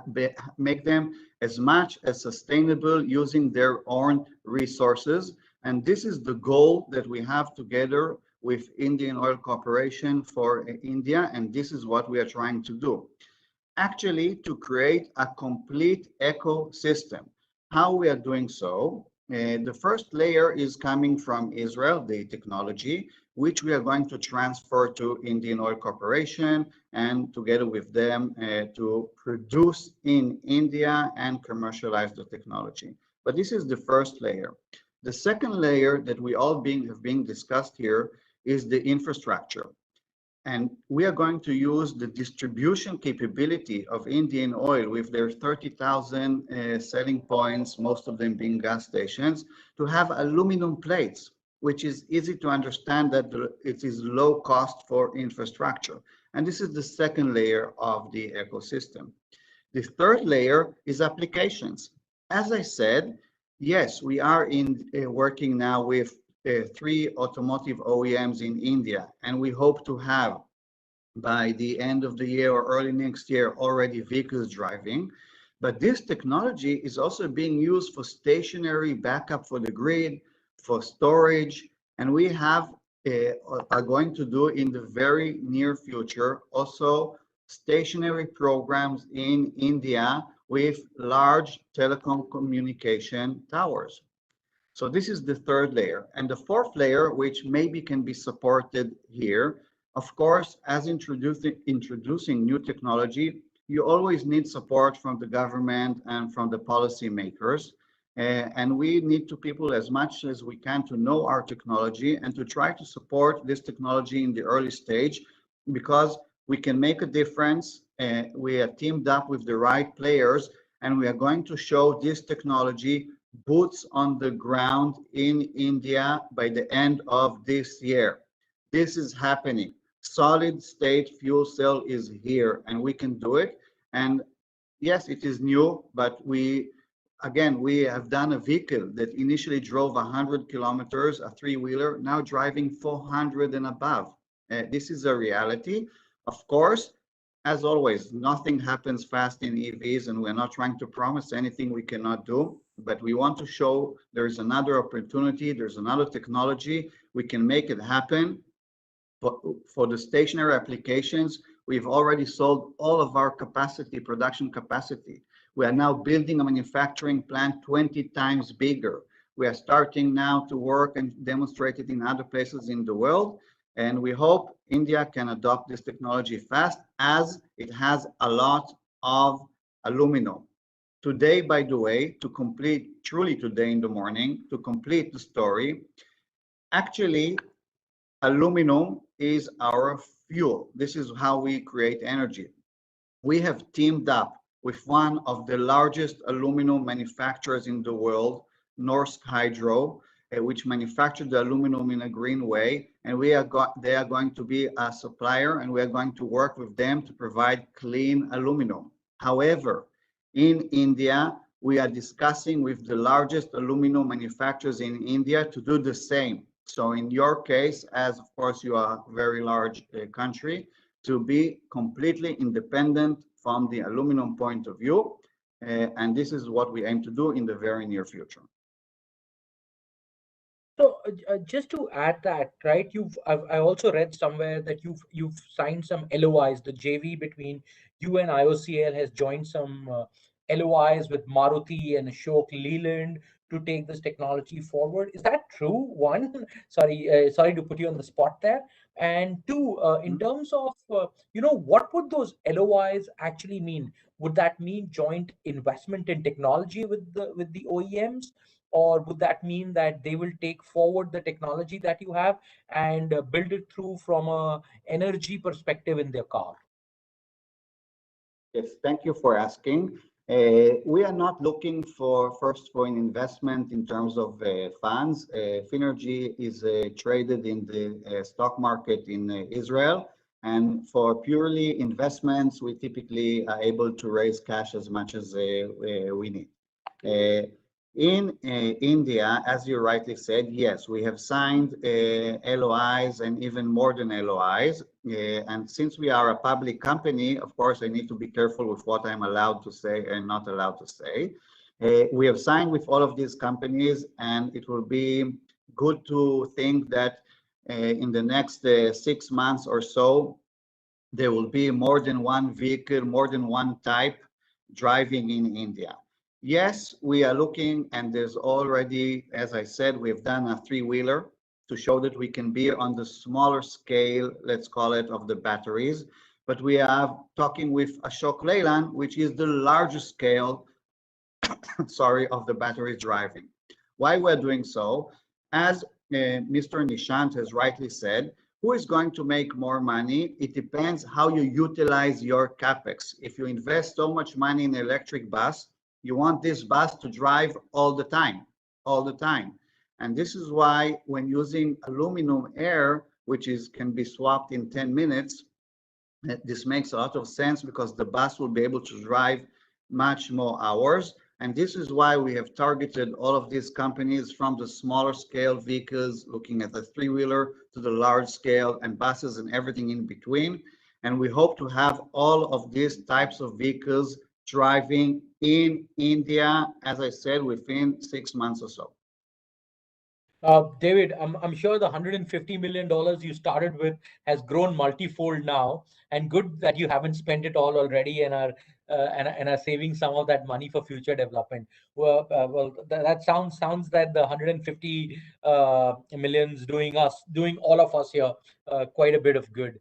make them as much as sustainable using their own resources. And this is the goal that we have together with Indian Oil Corporation for India, and this is what we are trying to do. Actually, to create a complete ecosystem. How we are doing so? The first layer is coming from Israel, the technology, which we are going to transfer to Indian Oil Corporation and together with them to produce in India and commercialize the technology. But this is the first layer. The second layer that we all have been discussed here is the infrastructure. And we are going to use the distribution capability of Indian Oil with their 30,000 selling points, most of them being gas stations, to have aluminum plates, which is easy to understand that it is low cost for infrastructure. And this is the second layer of the ecosystem. The third layer is applications. As I said, yes, we are working now with 3 automotive OEMs in India, and we hope to have by the end of the year or early next year already vehicles driving. But this technology is also being used for stationary backup for the grid, for storage, and we are going to do in the very near future also stationary programs in India with large telecom communication towers. So this is the third layer. And the fourth layer, which maybe can be supported here, of course, as introducing new technology, you always need support from the government and from the policymakers. And we need to people as much as we can to know our technology and to try to support this technology in the early stage, because we can make a difference. We are teamed up with the right players, and we are going to show this technology boots on the ground in India by the end of this year. This is happening. Solid state fuel cell is here, and we can do it. And yes, it is new, but we have done a vehicle that initially drove 100 kilometers, a 3-wheeler, now driving 400 and above. This is a reality. Of course, as always, nothing happens fast in EVs, and we're not trying to promise anything we cannot do, but we want to show there's another opportunity, there's another technology, we can make it happen. For the stationary applications, we've already sold all of our capacity, production capacity. We are now building a manufacturing plant 20 times bigger. We are starting now to work and demonstrate it in other places in the world. And we hope India can adopt this technology fast, as it has a lot of aluminum. Today, by the way, truly today in the morning, to complete the story, actually, aluminum is our fuel. This is how we create energy. We have teamed up with one of the largest aluminum manufacturers in the world, Norsk Hydro, which manufacture the aluminum in a green way, and they are going to be a supplier, and we are going to work with them to provide clean aluminum. However, in India, we are discussing with the largest aluminum manufacturers in India to do the same. So in your case, as of course you are a very large country, to be completely independent from the aluminum point of view. and this is what we aim to do in the very near future. So just to add that, right? I also read somewhere that you've signed some LOIs. The JV between you and IOCL has joined some LOIs with Maruti and Ashok Leland to take this technology forward. Is that true? One, sorry to put you on the spot there. And two, in terms of what would those LOIs actually mean? Would that mean joint investment in technology with the OEMs? Or would that mean that they will take forward the technology that you have and build it through from a energy perspective in their car? Yes, thank you for asking. We are not looking for an investment in terms of funds. Finergy is traded in the stock market in Israel, and for purely investments, we typically are able to raise cash as much as we need. In India, as you rightly said, yes, we have signed LOIs and even more than LOIs. And since we are a public company, of course, I need to be careful with what I'm allowed to say and not allowed to say. We have signed with all of these companies, and it will be good to think that in the next 6 months or so, there will be more than one vehicle, more than one type driving in India. Yes, we are looking, and there's already, as I said, we've done a three-wheeler to show that we can be on the smaller scale, let's call it, of the batteries. But we are talking with Ashok Leyland, which is the largest scale, sorry, of the battery driving. Why we're doing so? As Mr. Nishant has rightly said, who is going to make more money? It depends how you utilize your capex. If you invest so much money in an electric bus, you want this bus to drive all the time. And this is why when using aluminum air, which can be swapped in 10 minutes, this makes a lot of sense because the bus will be able to drive much more hours. And this is why we have targeted all of these companies from the smaller scale vehicles, looking at the three-wheeler, to the large scale and buses and everything in between. And we hope to have all of these types of vehicles driving in India, as I said, within 6 months or so. David, I'm sure the $150 million you started with has grown multifold now, and good that you haven't spent it all already and are saving some of that money for future development. Well, that sounds that the 150 millions doing all of us here quite a bit of good.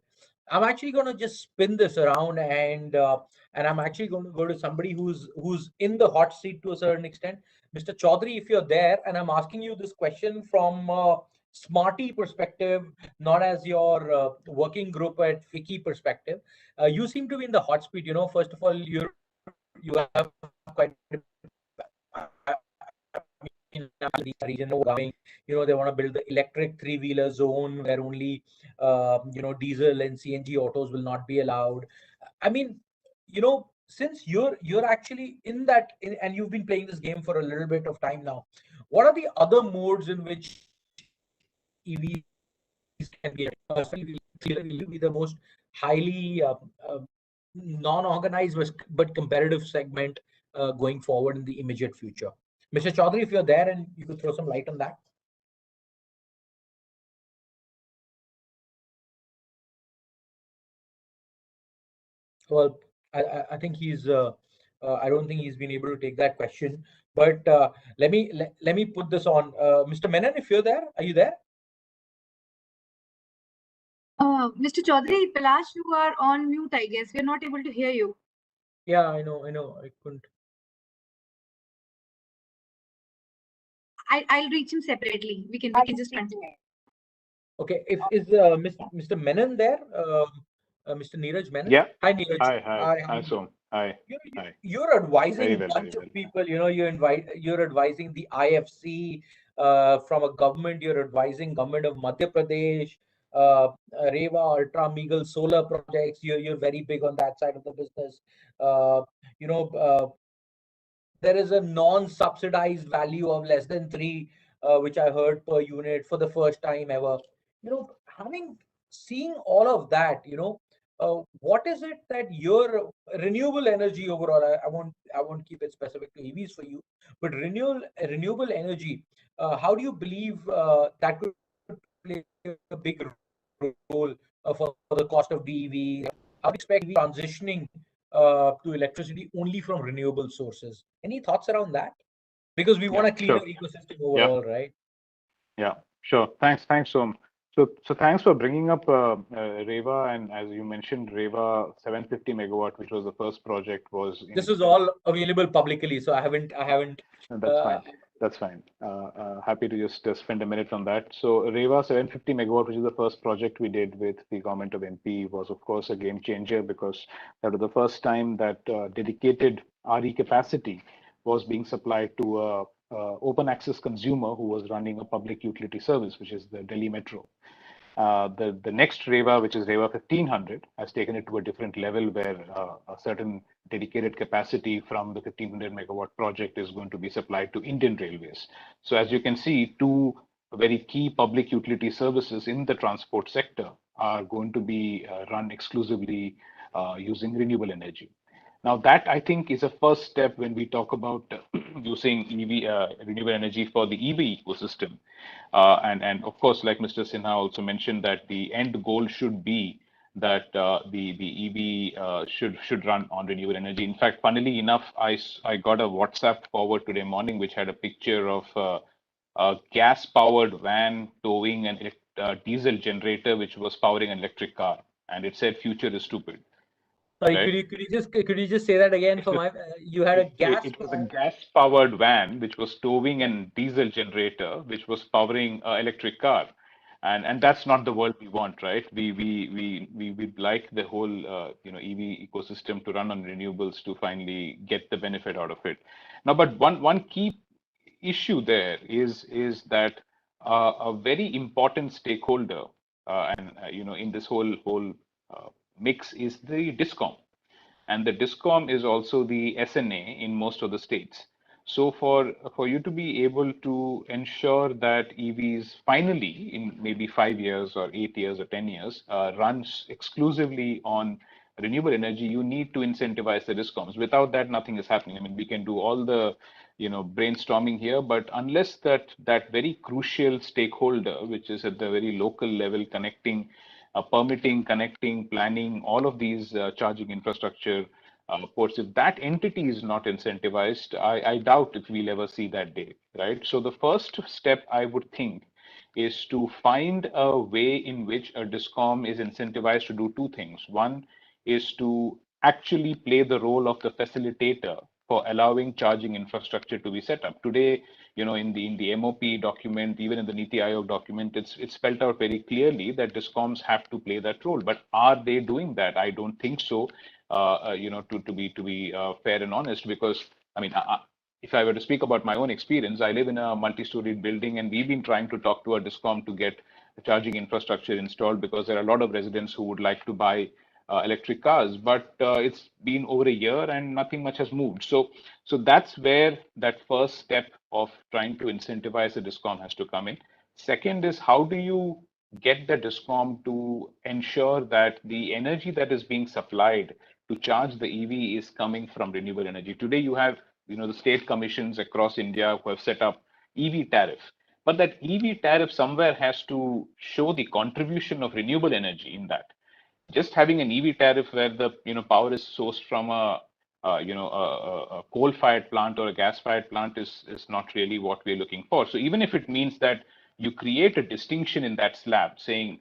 I'm actually going to just spin this around, and I'm actually going to go to somebody who's in the hot seat to a certain extent. Mr. Chaudhary, if you're there, and I'm asking you this question from Smarty perspective, not as your working group at FICCI perspective. You seem to be in the hot seat. First of all, you have quite region going. They want to build the electric three-wheeler zone where only diesel and CNG autos will not be allowed. I mean, since you're actually in that, and you've been playing this game for a little bit of time now, what are the other modes in which EVs can be? Will you be the most highly non-organized but competitive segment going forward in the immediate future? Mr. Chaudhary, if you're there and you could throw some light on that. Well, I think he's. I don't think he's been able to take that question. But let me put this on. Mr. Menon, if you're there, are you there? Mr. Chaudhary, Palash, you are on mute, I guess. We're not able to hear you. Yeah, I know. I couldn't. I'll reach him separately. We can just continue. Okay. Is Mr. Menon there? Mr. Neeraj Menon? Yeah. Hi, Neeraj. Hi, Som. Hi. You're advising Very a well, bunch very of people. You're advising the IFC from a government. You're advising government of Madhya Pradesh, Reva, Ultra Meagle solar projects. You're very big on that side of the business. There is a non-subsidized value of less than 3, which I heard per unit for the first time ever. Seeing all of that, What is it that your renewable energy overall? I won't keep it specific to EVs for you, but renewable energy. How do you believe that could play a big role for the cost of BEV? How do you expect transitioning to electricity only from renewable sources? Any thoughts around that? Because we want Yeah, a cleaner sure. ecosystem Yeah, overall, right? yeah, sure. Thanks, Som. So thanks for bringing up Reva, and as you mentioned, Reva 750 megawatt, which was the first project, was This in. is all available publicly, so I haven't. No, that's Uh, fine. That's fine. Happy to just spend a minute on that. So Reva 750 megawatt, which is the first project we did with the government of MP, was of course a game changer because that was the first time that dedicated RE capacity was being supplied to a open access consumer who was running a public utility service, which is the Delhi Metro. The next Reva, which is Reva 1500, has taken it to a different level where a certain dedicated capacity from the 1500 megawatt project is going to be supplied to Indian Railways. So as you can see, two very key public utility services in the transport sector are going to be run exclusively using renewable energy. Now that I think is a first step when we talk about using EV renewable energy for the EV ecosystem. And of course, like Mr. Sinha also mentioned, that the end goal should be that the EV should run on renewable energy. In fact, funnily enough, I got a WhatsApp forward today morning which had a picture of a gas-powered van towing an diesel generator which was powering an electric car, and it said "Future is stupid." Sorry, Right? could you just say that again It's for a, my? You had a it was a gas-powered van which was towing a diesel generator which was powering an electric car, and that's not the world we want, right? We'd like the whole EV ecosystem to run on renewables to finally get the benefit out of it. Now, but one key issue there is that a very important stakeholder and in this whole mix is the discom, and the discom is also the SNA in most of the states. So for you to be able to ensure that EVs finally in maybe 5 years or 8 years or 10 years runs exclusively on renewable energy, you need to incentivize the discoms. Without that, nothing is happening. I mean, we can do all the brainstorming here, but unless that very crucial stakeholder, which is at the very local level, connecting permitting, connecting, planning, all of these charging infrastructure ports, if that entity is not incentivized, I doubt if we'll ever see that day, right? So the first step I would think is to find a way in which a discom is incentivized to do two things. One is to actually play the role of the facilitator for allowing charging infrastructure to be set up. Today, in the MOP document, even in the Niti Aayog document, it's spelled out very clearly that discoms have to play that role. But are they doing that? I don't think so. To be fair and honest, because I mean, if I were to speak about my own experience, I live in a multi-storied building, and we've been trying to talk to a discom to get charging infrastructure installed because there are a lot of residents who would like to buy electric cars, but it's been over a year and nothing much has moved. So that's where that first step of trying to incentivize the discom has to come in. Second is, how do you get the discom to ensure that the energy that is being supplied to charge the EV is coming from renewable energy? Today you have the state commissions across India who have set up EV tariff, but that EV tariff somewhere has to show the contribution of renewable energy in that. Just having an EV tariff where the power is sourced from a coal-fired plant or a gas-fired plant is not really what we're looking for. So even if it means that you create a distinction in that slab, saying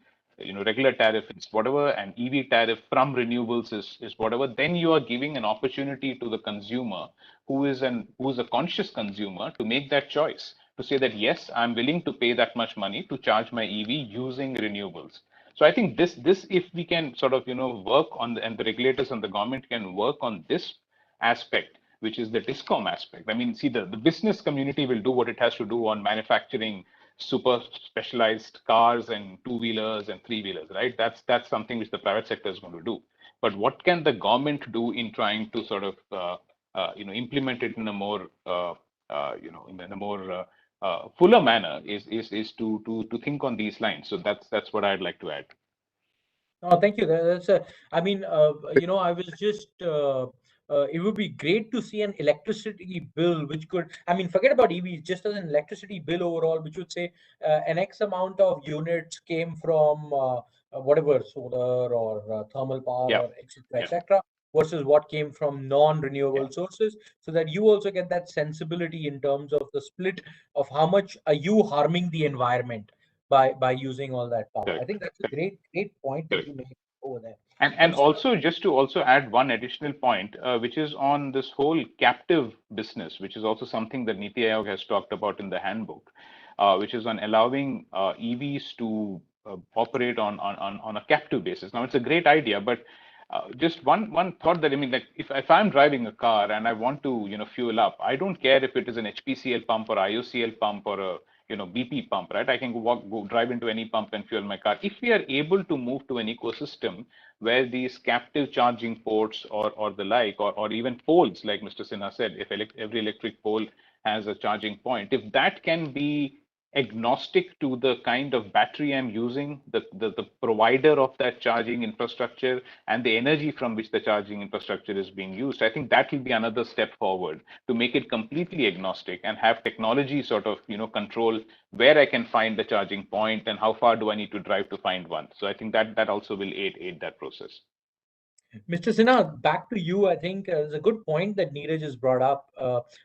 regular tariff is whatever and EV tariff from renewables is whatever, then you are giving an opportunity to the consumer who is a conscious consumer to make that choice, to say that yes, I'm willing to pay that much money to charge my EV using renewables. So I think this if we can sort of work on and the regulators and the government can work on this aspect, which is the discom aspect. I mean, see, the business community will do what it has to do on manufacturing super specialized cars and two-wheelers and three-wheelers, right? That's something which the private sector is going to do. But what can the government do in trying to sort of implement it in a more in a more fuller manner is to think on these lines. So that's what I'd like to add. Oh, thank you. That's a, I mean, I was just, it would be great to see an electricity bill which could, I mean, forget about EVs, just as an electricity bill overall, which would say an X amount of units came from whatever, solar or thermal power Yeah, or etc., yeah, etc., versus what came from non-renewable yeah, sources, so that you also get that sensibility in terms of the split of how much are you harming the environment by using all that power. I correct, think that's a correct, great point that correct. you made over there. And also just to also add one additional point, which is on this whole captive business, which is also something that Niti Aayog has talked about in the handbook, which is on allowing EVs to operate on a captive basis. Now, it's a great idea, but just one thought that, I mean, like if I'm driving a car and I want to fuel up, I don't care if it is an HPCL pump or IOCL pump or a BP pump, right? I can go drive into any pump and fuel my car. If we are able to move to an ecosystem where these captive charging ports or the like, or even poles, like Mr. Sinha said, if every electric pole has a charging point, if that can be agnostic to the kind of battery I'm using, the provider of that charging infrastructure and the energy from which the charging infrastructure is being used, I think that will be another step forward to make it completely agnostic and have technology sort of, control where I can find the charging point and how far do I need to drive to find one. So I think that also will aid that process. Mr. Sinha, back to you. I think it's a good point that Neeraj has brought up.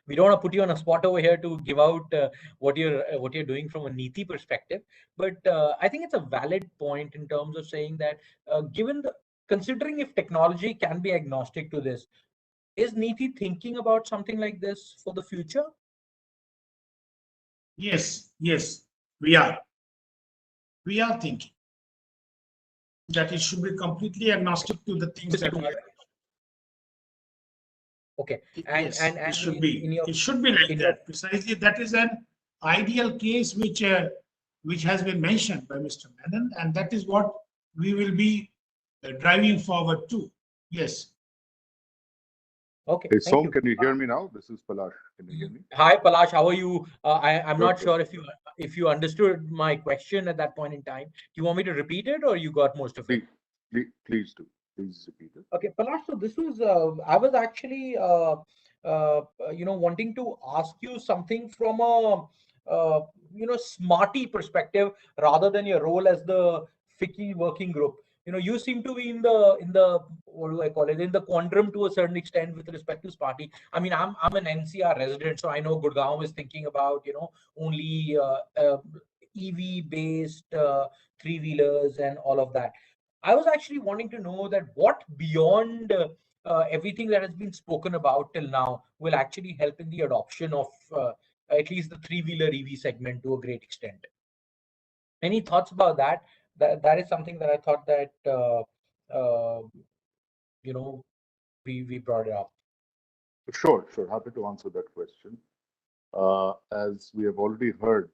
We don't want to put you on a spot over here to give out what you're doing from a Niti perspective, but I think it's a valid point in terms of saying that given the considering if technology can be agnostic to this, is Niti thinking about something like this for the future? Yes, we are. We are thinking that it should be completely agnostic to the things that we are. Okay, Yes, it should be. in your It should be like in your that. Precisely, that is an ideal case which has been mentioned by Mr. Menon, and that is what we will be driving forward to. Yes. okay, Hey, thank Som, you. can you hear me now? This is Palash. Can you hear me? Hi, Palash. How are you? I'm Good, not good. sure if you understood my question at that point in time. Do you want me to repeat it, or you got most of it? Please do. Please repeat it. Okay, Palash. So this was I was actually wanting to ask you something from a smarty perspective rather than your role as the FICCI working group. You seem to be in the what do I call it, in the quandrum to a certain extent with respect to Smarty. I mean, I'm an NCR resident, so I know Gurgaon is thinking about only EV based three wheelers and all of that. I was actually wanting to know that what beyond everything that has been spoken about till now will actually help in the adoption of at least the three-wheeler EV segment to a great extent. Any thoughts about that? That is something that I thought that uh, you know we brought it up. Sure. Happy to answer that question. As we have already heard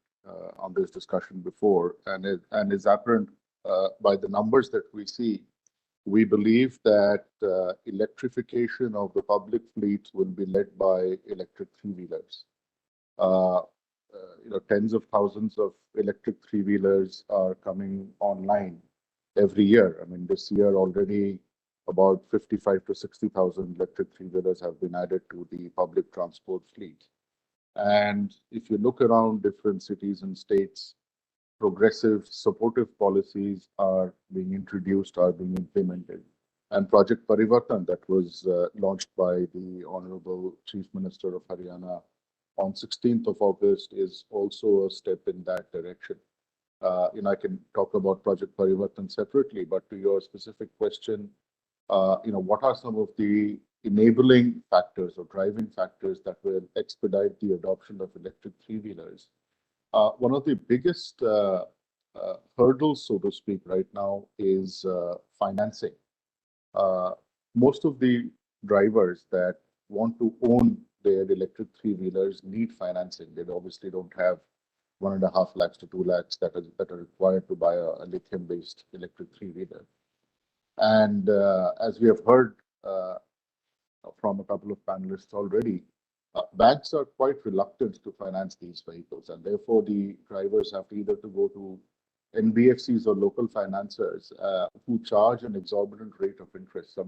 on this discussion before, and is apparent by the numbers that we see, we believe that electrification of the public fleets will be led by electric three-wheelers. Tens of thousands of electric three-wheelers are coming online every year. I mean, this year already about 55 to 60,000 electric three-wheelers have been added to the public transport fleet. And if you look around different cities and states, progressive supportive policies are being introduced, are being implemented. And Project Parivartan, that was launched by the Honorable Chief Minister of Haryana on 16th of August, is also a step in that direction. I can talk about Project Parivartan separately, but to your specific question, what are some of the enabling factors or driving factors that will expedite the adoption of electric three-wheelers? One of the biggest hurdles, so to speak, right now is financing. Most of the drivers that want to own their electric three-wheelers need financing. They obviously don't have 1.5 lakhs to 2 lakhs that are required to buy a lithium-based electric three-wheeler. And as we have heard from a couple of panelists already, banks are quite reluctant to finance these vehicles, and therefore the drivers have either to go to NBFCs or local financiers who charge an exorbitant rate of interest,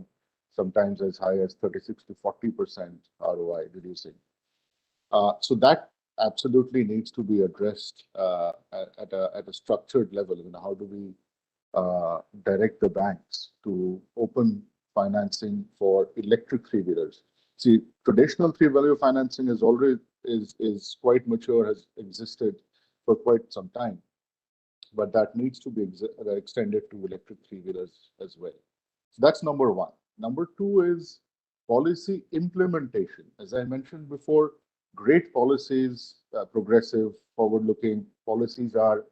sometimes as high as 36 to 40% ROI reducing. So that absolutely needs to be addressed at a structured level. How do we direct the banks to open financing for electric three-wheelers? See, traditional three-wheeler financing is quite mature, has existed for quite some time, but that needs to be extended to electric three-wheelers as well. So that's number one. Number two is policy implementation. As I mentioned before, great policies, progressive, forward-looking policies are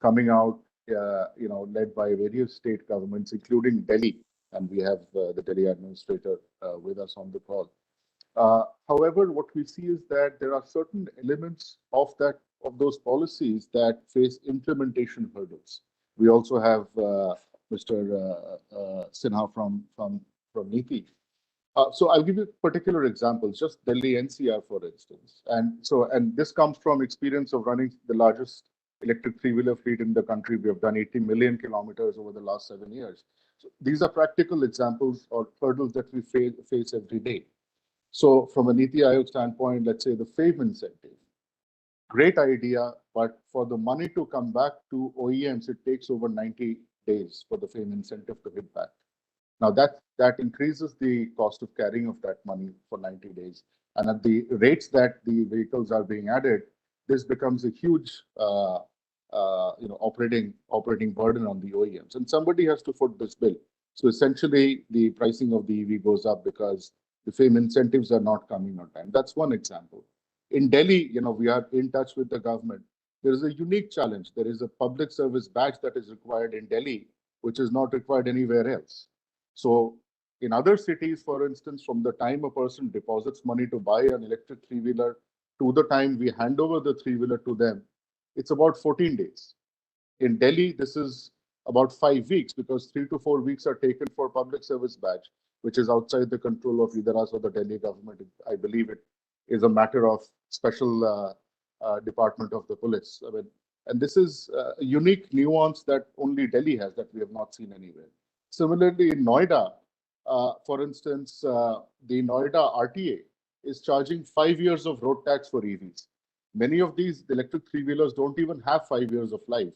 coming out, led by various state governments, including Delhi, and we have the Delhi administrator with us on the call. However, what we see is that there are certain elements of those policies that face implementation hurdles. We also have Mr. Sinha from NITI. So I'll give you particular examples, just Delhi NCR, for instance. And this comes from experience of running the largest electric three-wheeler fleet in the country. We have done 80 million kilometers over the last 7 years. So these are practical examples or hurdles that we face every day. So from a NITI Aayog standpoint, let's say the FAME incentive, great idea, but for the money to come back to OEMs, it takes over 90 days for the FAME incentive to hit back. Now that increases the cost of carrying of that money for 90 days. And at the rates that the vehicles are being added, this becomes a huge operating burden on the OEMs. And somebody has to foot this bill. So essentially, the pricing of the EV goes up because the FAME incentives are not coming on time. That's one example. In Delhi, we are in touch with the government. There is a unique challenge. There is a public service badge that is required in Delhi, which is not required anywhere else. So in other cities, for instance, from the time a person deposits money to buy an electric three-wheeler to the time we hand over the three-wheeler to them, it's about 14 days. In Delhi, this is about 5 weeks because 3 to 4 weeks are taken for public service badge, which is outside the control of either us or the Delhi government. I believe it is a matter of special department of the police. And this is a unique nuance that only Delhi has that we have not seen anywhere. Similarly, in Noida, for instance, the Noida RTA is charging 5 years of road tax for EVs. Many of these electric three-wheelers don't even have 5 years of life.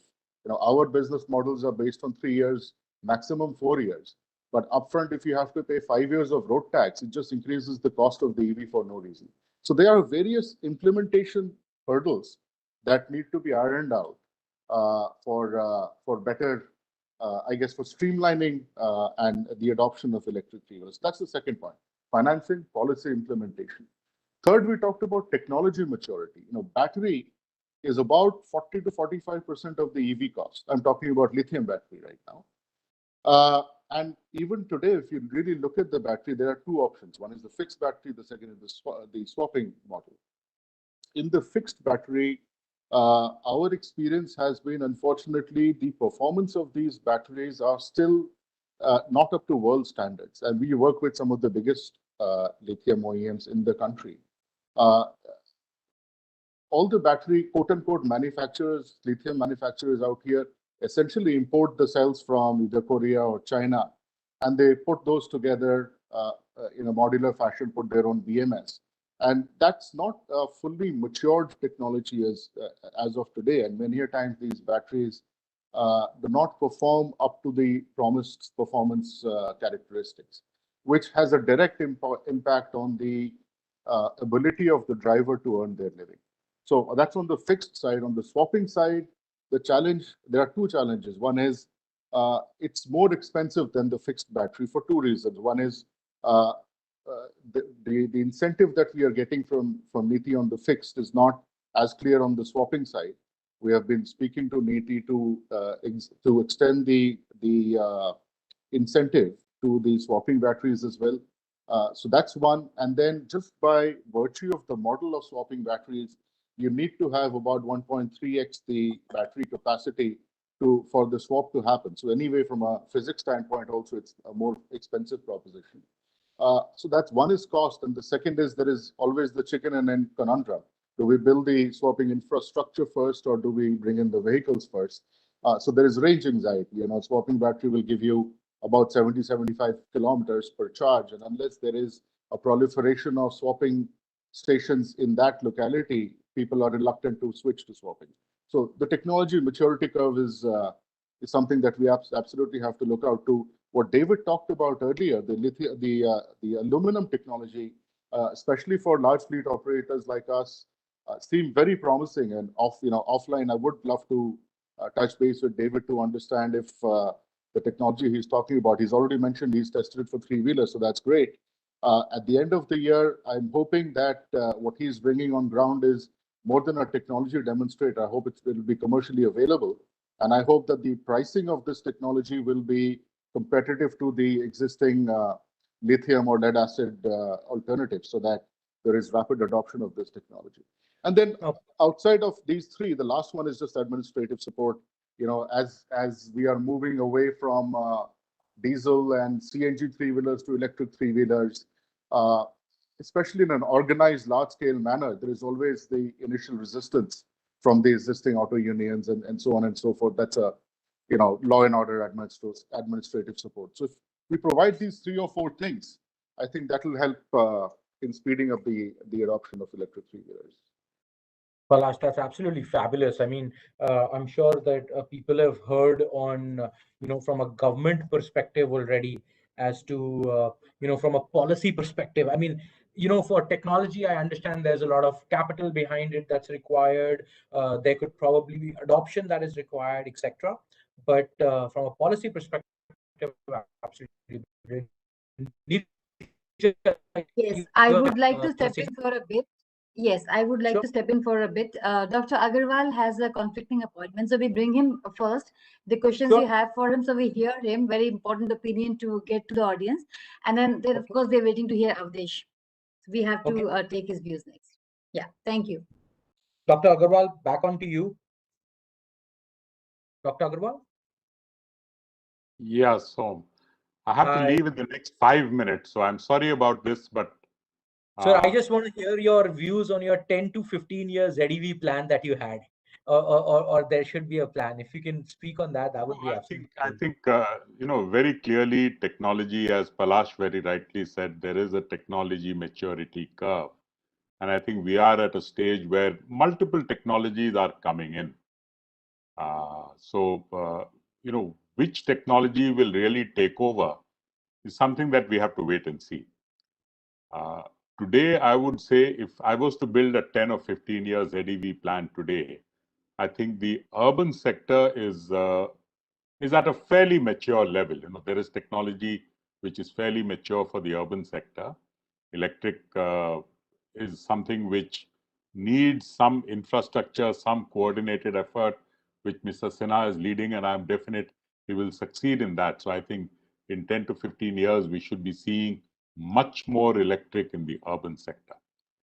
Our business models are based on 3 years, maximum 4 years. But upfront, if you have to pay 5 years of road tax, it just increases the cost of the EV for no reason. So there are various implementation hurdles that need to be ironed out for better, for streamlining and the adoption of electric three-wheelers. That's the second point: financing, policy implementation. Third, we talked about technology maturity. Battery is about 40 to 45% of the EV cost. I'm talking about lithium battery right now. And even today, if you really look at the battery, there are two options. One is the fixed battery, the second is the swapping model. In the fixed battery, our experience has been, unfortunately, the performance of these batteries are still not up to world standards. And we work with some of the biggest lithium OEMs in the country. All the battery, quote-unquote, manufacturers, lithium manufacturers out here, essentially import the cells from either Korea or China, and they put those together in a modular fashion, put their own BMS. And that's not a fully matured technology as of today. And many a times these batteries do not perform up to the promised performance characteristics, which has a direct impact on the ability of the driver to earn their living. So that's on the fixed side. On the swapping side, there are two challenges. One is it's more expensive than the fixed battery for two reasons. One is the incentive that we are getting from NITI on the fixed is not as clear on the swapping side. We have been speaking to NITI to extend the incentive to the swapping batteries as well. So that's one. And then just by virtue of the model of swapping batteries, you need to have about 1.3x the battery capacity for the swap to happen. So anyway, from a physics standpoint, also it's a more expensive proposition. So that's one is cost, and the second is there is always the chicken and egg conundrum. Do we build the swapping infrastructure first, or do we bring in the vehicles first? So there is range anxiety. Swapping battery will give you about 70, 75 kilometers per charge. And unless there is a proliferation of swapping stations in that locality, people are reluctant to switch to swapping. So the technology maturity curve is something that we absolutely have to look out to. What David talked about earlier, the aluminum technology, especially for large fleet operators like us, seem very promising. And offline, I would love to touch base with David to understand if the technology he's talking about. He's already mentioned he's tested it for three-wheelers, so that's great. At the end of the year, I'm hoping that what he's bringing on ground is more than a technology demonstrator. I hope it will be commercially available. And I hope that the pricing of this technology will be competitive to the existing lithium or lead acid alternatives, so that there is rapid adoption of this technology. And then outside of these three, the last one is just administrative support. As we are moving away from diesel and CNG three-wheelers to electric three-wheelers, especially in an organized large-scale manner, there is always the initial resistance from the existing auto unions and so on and so forth. That's a law and order administrative support. So if we provide these 3 or 4 things, I think that will help in speeding up the adoption of electric three-wheelers. Palash, that's absolutely fabulous. I mean, I'm sure that people have heard on, from a government perspective already as to, from a policy perspective. I mean, for technology, I understand there's a lot of capital behind it that's required. There could probably be adoption that is required, etc. But from a policy perspective, absolutely. Yes, I would like to step in for a bit. Yes, I would like to step in for a bit. Dr. Agarwal has a conflicting appointment, so we bring him first. The questions we have for him, so we hear him. Very important opinion to get to the audience, and then of course they're waiting to hear Avdesh. So we have to take his views next. Yeah, thank you. Dr. Agarwal, back on to you. Dr. Agarwal? Yeah, so I have to leave in the next 5 minutes. So I'm sorry about this, but sir, I just want to hear your views on your 10 to 15 year ZEV plan that you had, or there should be a plan. If you can speak on that, that would be absolutely. I think very clearly technology, as Palash very rightly said, there is a technology maturity curve, and I think we are at a stage where multiple technologies are coming in. Which technology will really take over is something that we have to wait and see. Today, I would say if I was to build a 10 or 15 years ZEV plan today, I think the urban sector is at a fairly mature level. There is technology which is fairly mature for the urban sector. Electric is something which needs some infrastructure, some coordinated effort, which Mr. Sinha is leading, and I'm definite he will succeed in that. So I think in 10 to 15 years, we should be seeing much more electric in the urban sector.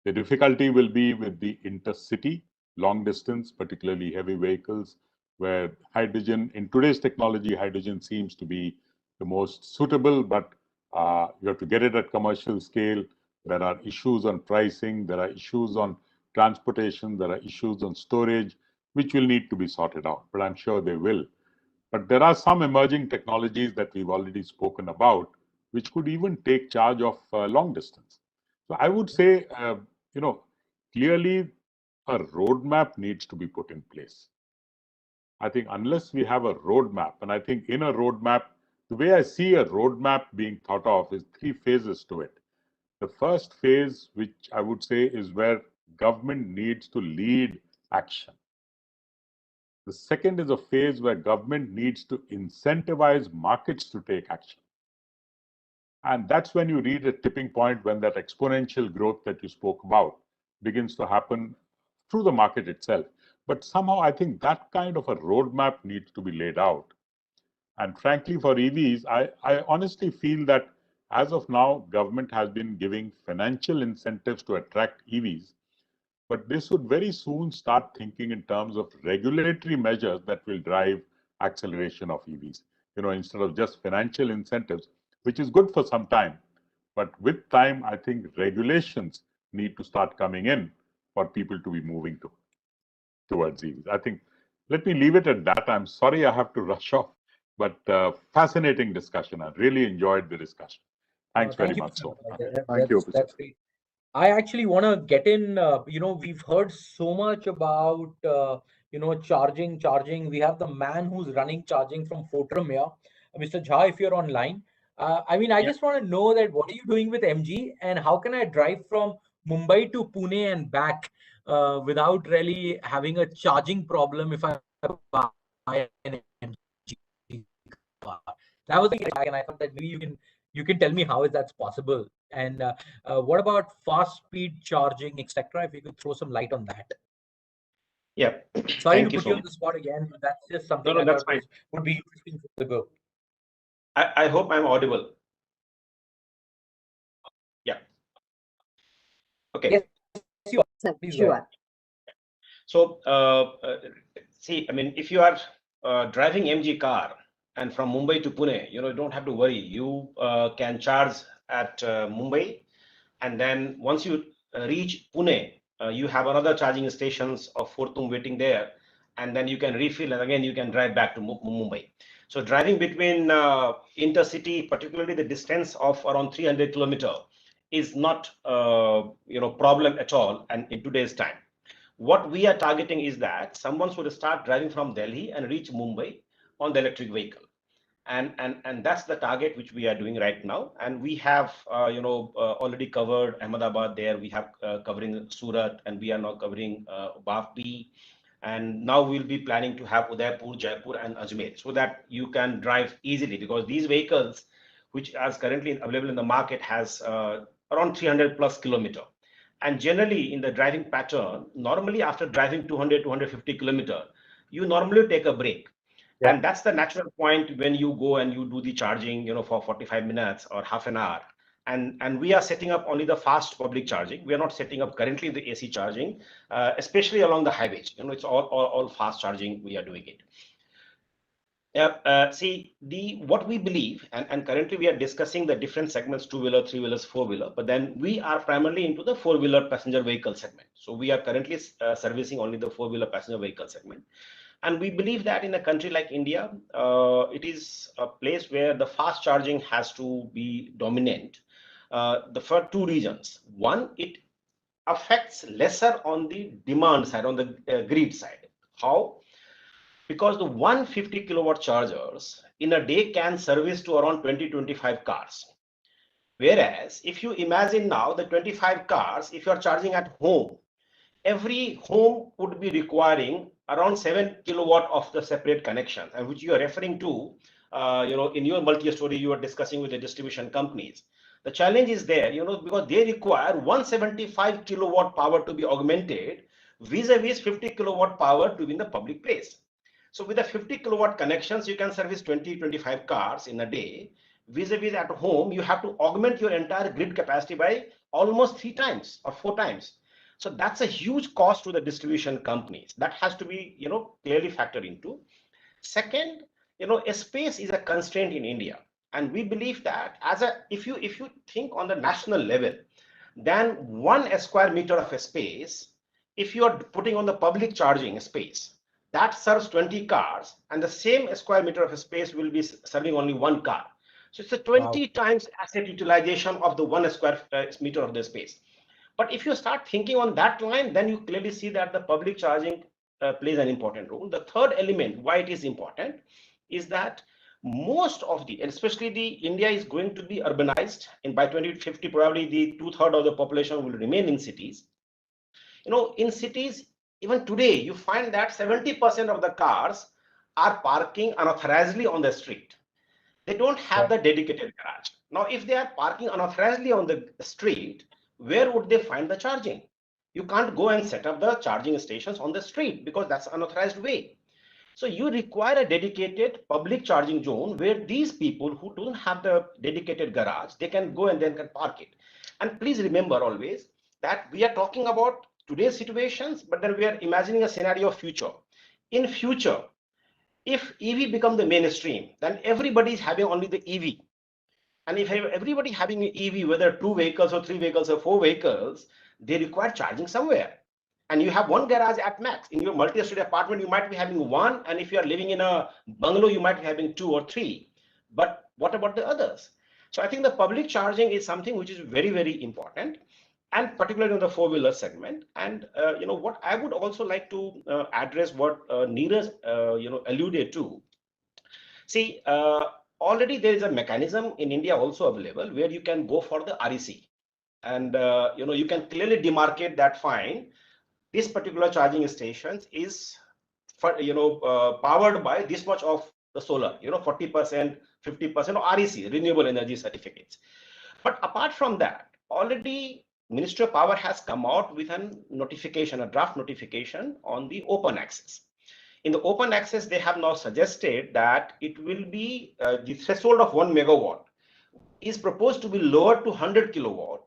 The difficulty will be with the intercity, long distance, particularly heavy vehicles, where hydrogen, in today's technology, hydrogen seems to be the most suitable, but you have to get it at commercial scale. There are issues on pricing, there are issues on transportation, there are issues on storage, which will need to be sorted out, but I'm sure they will. But there are some emerging technologies that we've already spoken about, which could even take charge of long distance. So I would say, clearly a roadmap needs to be put in place. I think unless we have a roadmap, and I think in a roadmap, the way I see a roadmap being thought of is 3 phases to it. The first phase, which I would say is where government needs to lead action. The second is a phase where government needs to incentivize markets to take action. And that's when you reach a tipping point when that exponential growth that you spoke about begins to happen through the market itself. But somehow I think that kind of a roadmap needs to be laid out. And frankly, for EVs, I honestly feel that as of now, government has been giving financial incentives to attract EVs. But this would very soon start thinking in terms of regulatory measures that will drive acceleration of EVs. Instead of just financial incentives, which is good for some time. But with time, I think regulations need to start coming in for people to be moving towards EVs. I think let me leave it at that. I'm sorry I have to rush off, but fascinating discussion. I really enjoyed the discussion. Thanks very Thank you, much, Mr. so. Agarwal. Thank you, Professor. That's great. I actually want to get in, we've heard so much about, charging. We have the man who's running charging from Fortrum here, Mr. Jha, if you're online. I just want to know that what are you doing with MG and how can I drive from Mumbai to Pune and back without really having a charging problem if I buy an MG car? That was the thing, and I thought that maybe you can tell me how is that's possible. And what about fast speed charging, etc.? If you could throw some light on that. Yeah, Sorry to thank you put so you on much. the spot again, but that's just No, something no, I that's thought fine. would be interesting for the group. I hope I'm audible. Yeah. Okay. Yes, you are. Sir, Please go sure. ahead. So, see, I mean, if you are driving MG car and from Mumbai to Pune, you don't have to worry. You can charge at Mumbai, and then once you reach Pune, you have another charging stations of Fortum waiting there, and then you can refill, and again you can drive back to Mumbai. So driving between intercity, particularly the distance of around 300 kilometer, is not problem at all, and in today's time. What we are targeting is that someone should start driving from Delhi and reach Mumbai on the electric vehicle. And that's the target which we are doing right now. And we have, already covered Ahmedabad there. We have covering Surat, and we are now covering Bhavpi. And now we'll be planning to have Udaipur, Jaipur, and Ajmer, so that you can drive easily, because these vehicles, which are currently available in the market, has around 300 plus kilometer. And generally in the driving pattern, normally after driving 200, 250 kilometer, you normally take a break. Yeah. And that's the natural point when you go and you do the charging, for 45 minutes or half an hour. And we are setting up only the fast public charging. We are not setting up currently the AC charging, especially along the highways. It's all fast charging. We are doing it. See, what we believe, and currently we are discussing the different segments: two-wheeler, three-wheelers, four-wheeler. But then we are primarily into the four-wheeler passenger vehicle segment. So we are currently servicing only the four-wheeler passenger vehicle segment. And we believe that in a country like India, it is a place where the fast charging has to be dominant. For two reasons. One, it affects lesser on the demand side, on the grid side. How? Because the 150 kilowatt chargers in a day can service to around 20-25 cars. Whereas if you imagine now the 25 cars, if you are charging at home, every home would be requiring around 7 kilowatt of the separate connection, and which you are referring to, in your multi-story, you are discussing with the distribution companies. The challenge is there, because they require 175 kilowatt power to be augmented vis-a-vis 50 kilowatt power to be in the public place. So with the 50 kilowatt connections, you can service 20-25 cars in a day. Vis-a-vis at home, you have to augment your entire grid capacity by almost 3 times or 4 times. So that's a huge cost to the distribution companies. That has to be, clearly factored into. Second, a space is a constraint in India. And we believe that if you think on the national level, then 1 square meter of a space, if you are putting on the public charging space, that serves 20 cars, and the same square meter of a space will be serving only 1 car. So it's a 20 times asset utilization of the 1 square meter of the space. But if you start thinking on that line, then you clearly see that the public charging plays an important role. The third element, why it is important, is that most of especially India is going to be urbanized, and by 2050, probably the 2/3 of the population will remain in cities. In cities, even today, you find that 70% of the cars are parking unauthorizedly on the street. They don't have the dedicated garage. Now, if they are parking unauthorizedly on the street, where would they find the charging? You can't go and set up the charging stations on the street because that's unauthorized way. So you require a dedicated public charging zone where these people who don't have the dedicated garage, they can go and then can park it. And please remember always that we are talking about today's situations, but then we are imagining a scenario of future. In future, if EV become the mainstream, then everybody is having only the EV. And if everybody having an EV, whether 2 vehicles or 3 vehicles or 4 vehicles, they require charging somewhere. and you have one garage at max. In your multi-story apartment, you might be having one, and if you are living in a bungalow, you might be having 2 or 3. But what about the others? So I think the public charging is something which is very, very important, and particularly in the four-wheeler segment. And what I would also like to address what Neeraj alluded to. See, already there is a mechanism in India also available where you can go for the REC, and you can clearly demarcate that fine. This particular charging stations is for powered by this much of the solar, 40%, 50% or REC, renewable energy certificates. But apart from that, already Ministry of Power has come out with a notification, a draft notification on the open access. In the open access, they have now suggested that it will be the threshold of 1 megawatt is proposed to be lowered to 100 kilowatt,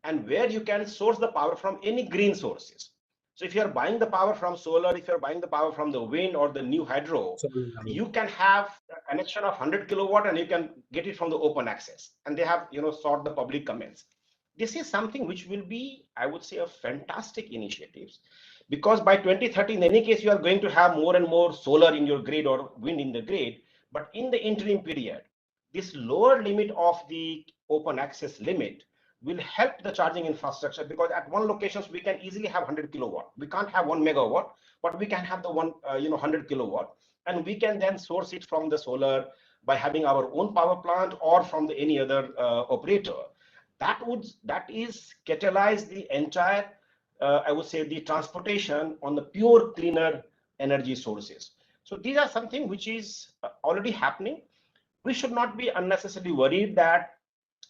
and where you can source the power from any green sources. So if you're buying the power from solar, if you're buying the power from the wind or the new hydro, you can have a connection of 100 kilowatt and you can get it from the open access. And they have, sought the public comments. This is something which will be, I would say, a fantastic initiatives, because by 2030, in any case, you are going to have more and more solar in your grid or wind in the grid. But in the interim period, this lower limit of the open access limit will help the charging infrastructure, because at one locations we can easily have 100 kilowatt. We can't have 1 megawatt, but we can have the 100 kilowatt, and we can then source it from the solar by having our own power plant or from any other operator. That is catalyze the entire, I would say, the transportation on the pure cleaner energy sources. So these are something which is already happening. We should not be unnecessarily worried that,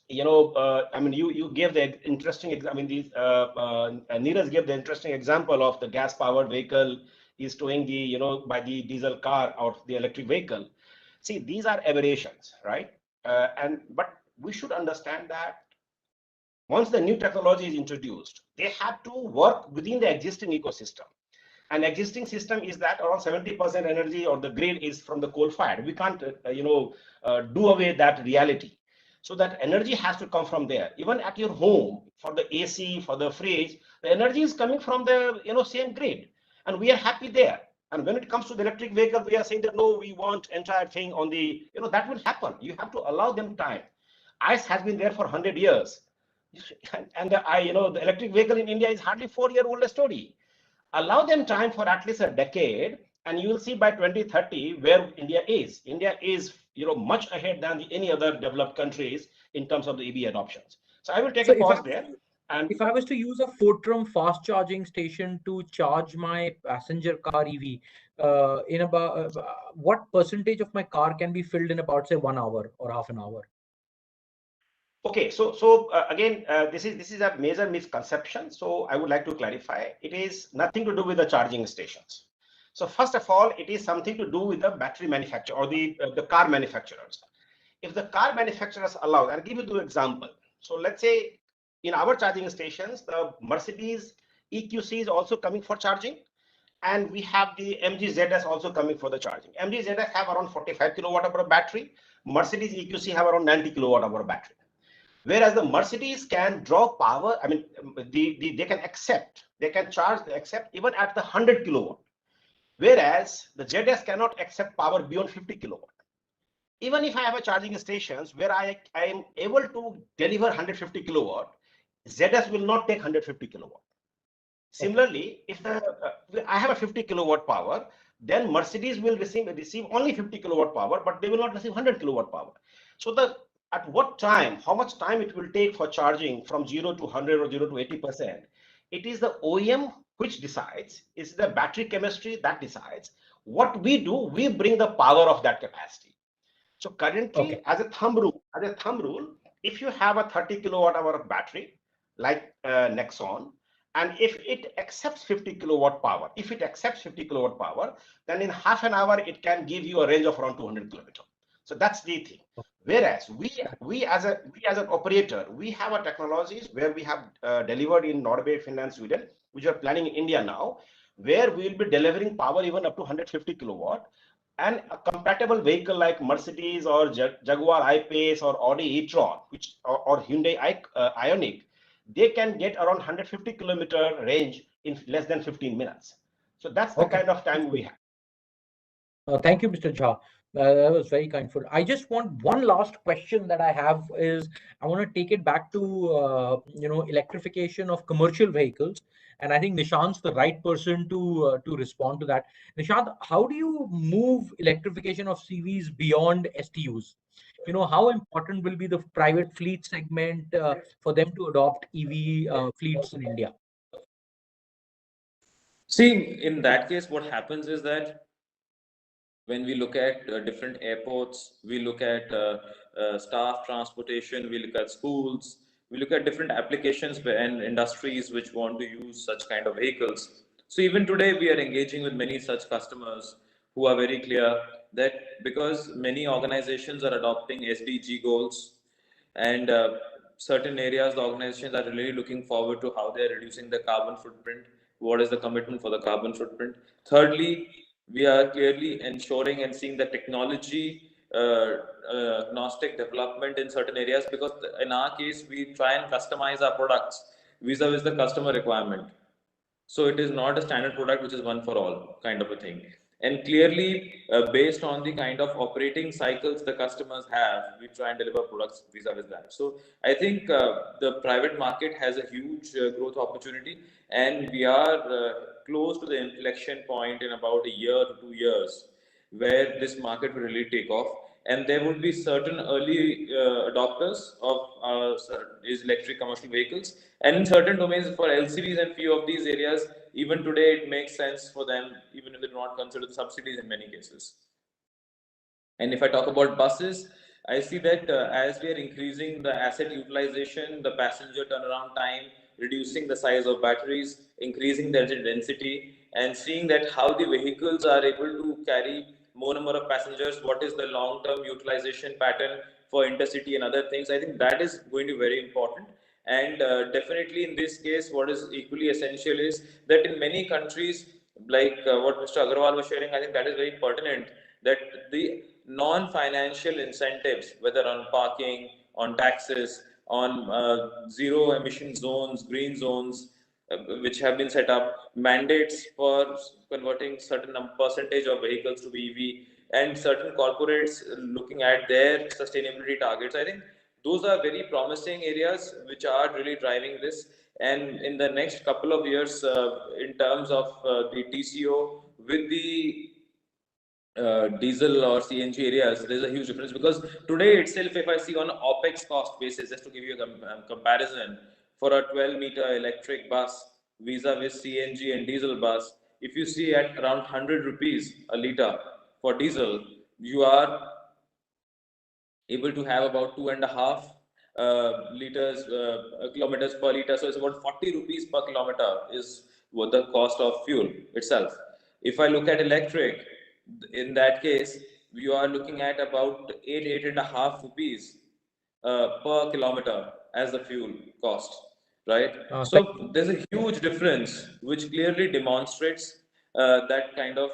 you gave the interesting example. Neeraj gave the interesting example of the gas-powered vehicle is towing the, by the diesel car or the electric vehicle. See, these are aberrations, right? But we should understand that once the new technology is introduced, they have to work within the existing ecosystem. An existing system is that around 70% energy or the grid is from the coal fired. We can't, do away that reality. So that energy has to come from there. Even at your home, for the AC, for the fridge, the energy is coming from the same grid, and we are happy there. And when it comes to the electric vehicle, we are saying that no, we want entire thing on the, that will happen. You have to allow them time. ICE has been there for 100 years, and the electric vehicle in India is hardly 4-year-old story. Allow them time for at least a decade, and you will see by 2030 where India is. India is much ahead than any other developed countries in terms of the EV adoptions. So I will take a pause there. And if I was to use a Fortrum fast charging station to charge my passenger car EV, in about what percentage of my car can be filled in about, say, 1 hour or half an hour? Okay, so again, this is a major misconception. So I would like to clarify. It is nothing to do with the charging stations. So first of all, it is something to do with the battery manufacturer or the car manufacturers. If the car manufacturers allow, I'll give you the example. So let's say in our charging stations, the Mercedes EQC is also coming for charging, and we have the MG ZS also coming for the charging. MG ZS have around 45 kilowatt hour battery. Mercedes EQC have around 90 kilowatt hour battery. Whereas the Mercedes can draw power, they can charge, accept even at the 100 kilowatt. Whereas the ZS cannot accept power beyond 50 kilowatt. Even if I have a charging stations where I am able to deliver 150 kilowatt, ZS will not take 150 kilowatt. Similarly, if I have a 50 kilowatt power, then Mercedes will receive only 50 kilowatt power, but they will not receive 100 kilowatt power. So at what time, how much time it will take for charging from 0 to 100 or 0 to 80%, it is the OEM which decides. It's the battery chemistry that decides. What we do, we bring the power of that capacity. So currently, as a thumb rule, if you have a 30 kilowatt hour of battery, like Nexon, and if it accepts 50 kilowatt power, then in half an hour, it can give you a range of around 200 kilometers. So that's the thing. Whereas we as an operator, we have a technologies where we have delivered in Norway, Finland, Sweden, which are planning in India now, where we will be delivering power even up to 150 kilowatt. And a compatible vehicle like Mercedes or Jaguar I-Pace or Audi e-tron, or Hyundai Ioniq, they can get around 150 kilometer range in less than 15 minutes. So that's the Okay. kind of time we have. Thank you, Mr. Jha. That was very kind. For I just want one last question that I have is I want to take it back to electrification of commercial vehicles, and I think Nishant's the right person to respond to that. Nishant, how do you move electrification of CVs beyond STUs? How important will be the private fleet segment for them to adopt EV fleets in India? See, in that case, what happens is that when we look at different airports, we look at staff transportation, we look at schools, we look at different applications and industries which want to use such kind of vehicles. So even today, we are engaging with many such customers who are very clear that because many organizations are adopting SDG goals, and certain areas the organizations are really looking forward to how they are reducing the carbon footprint, what is the commitment for the carbon footprint. Thirdly, we are clearly ensuring and seeing the technology agnostic development in certain areas, because in our case we try and customize our products vis-a-vis the customer requirement. So it is not a standard product which is one for all kind of a thing. And clearly, based on the kind of operating cycles the customers have, we try and deliver products vis-a-vis that. So I think the private market has a huge growth opportunity, and we are close to the inflection point in about a year to 2 years, where this market will really take off. And there would be certain early adopters of these electric commercial vehicles, and in certain domains for LCVs and few of these areas, even today it makes sense for them, even if they do not consider the subsidies in many cases. And if I talk about buses, I see that as we are increasing the asset utilization, the passenger turnaround time, reducing the size of batteries, increasing the engine density, and seeing that how the vehicles are able to carry more number of passengers, what is the long-term utilization pattern for intercity and other things, I think that is going to be very important. And definitely in this case, what is equally essential is that in many countries, like what Mr. Agarwal was sharing, I think that is very pertinent, that the non-financial incentives, whether on parking, on taxes, on zero emission zones, green zones, which have been set up, mandates for converting certain percentage of vehicles to EV, and certain corporates looking at their sustainability targets. I think those are very promising areas which are really driving this. And in the next couple of years, in terms of the TCO with the diesel or CNG areas, there's a huge difference, because today itself, if I see on OPEX cost basis, just to give you a comparison, for a 12-meter electric bus vis-a-vis CNG and diesel bus, if you see at around 100 rupees a liter for diesel, you are able to have about 2.5 kilometers per liter. So it's about 40 rupees per kilometer is what the cost of fuel itself. If I look at electric, in that case, you are looking at about 8.5 rupees per kilometer as the fuel cost, right? So there's a huge difference, which clearly demonstrates that kind of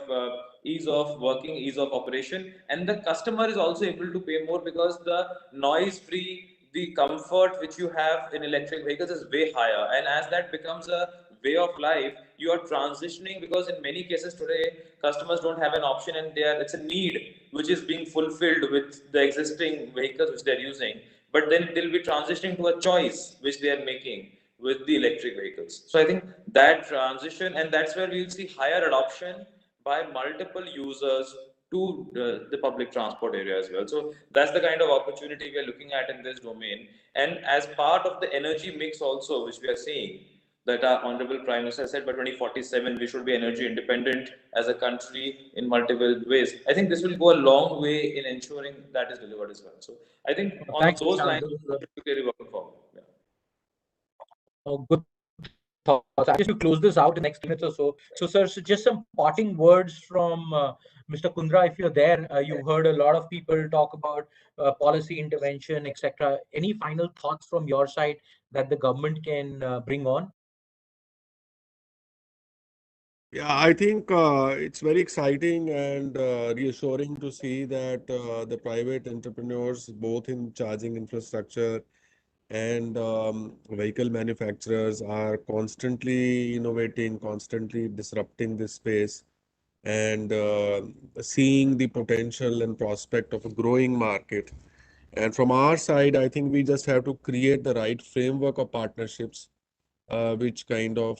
ease of working, ease of operation, and the customer is also able to pay more, because the noise free, the comfort which you have in electric vehicles is way higher. And as that becomes a way of life, you are transitioning, because in many cases today customers don't have an option, and it's a need which is being fulfilled with the existing vehicles which they're using, but then they'll be transitioning to a choice which they are making with the electric vehicles. So I think that transition, and that's where we'll see higher adoption by multiple users to the public transport area as well. So that's the kind of opportunity we are looking at in this domain. And as part of the energy mix also, which we are seeing, that our Honorable Prime Minister said by 2047 we should be energy independent as a country in multiple ways. I think this will go a long way in ensuring that is delivered as well. So I think on those lines, we should be clearly working forward. Yeah. Good thoughts. I just to close this out in the next 3 minutes or so. So, sir, so just some parting words from Mr. Kundra, if you're there. You heard a lot of people talk about policy intervention, etc. Any final thoughts from your side that the government can bring on? Yeah, I think it's very exciting and reassuring to see that the private entrepreneurs, both in charging infrastructure and vehicle manufacturers are constantly innovating, constantly disrupting this space, and seeing the potential and prospect of a growing market. And from our side, I think we just have to create the right framework of partnerships, which kind of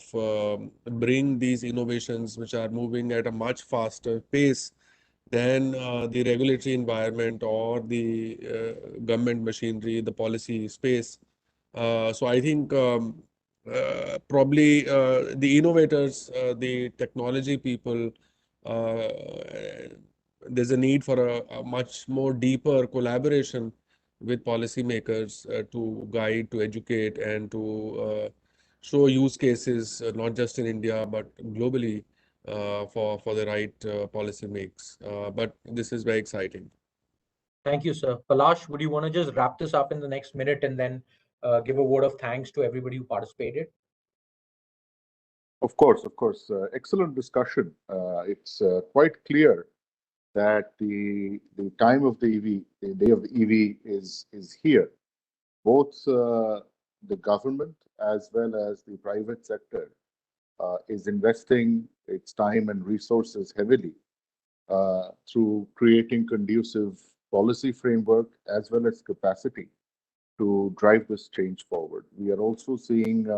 bring these innovations which are moving at a much faster pace than the regulatory environment or the government machinery, the policy space. So I think probably the innovators, the technology people, uh, there's a need for a much more deeper collaboration with policymakers to guide, to educate, and to show use cases, not just in India, but globally for the right policy makes. But this is very exciting. Thank you, sir. Palash, would you want to just wrap this up in the next minute and then give a word of thanks to everybody who participated? Of course, of course. Excellent discussion. It's quite clear that the time of the EV, the day of the EV is here. Both the government as well as the private sector is investing its time and resources heavily through creating conducive policy framework as well as capacity to drive this change forward. We are also seeing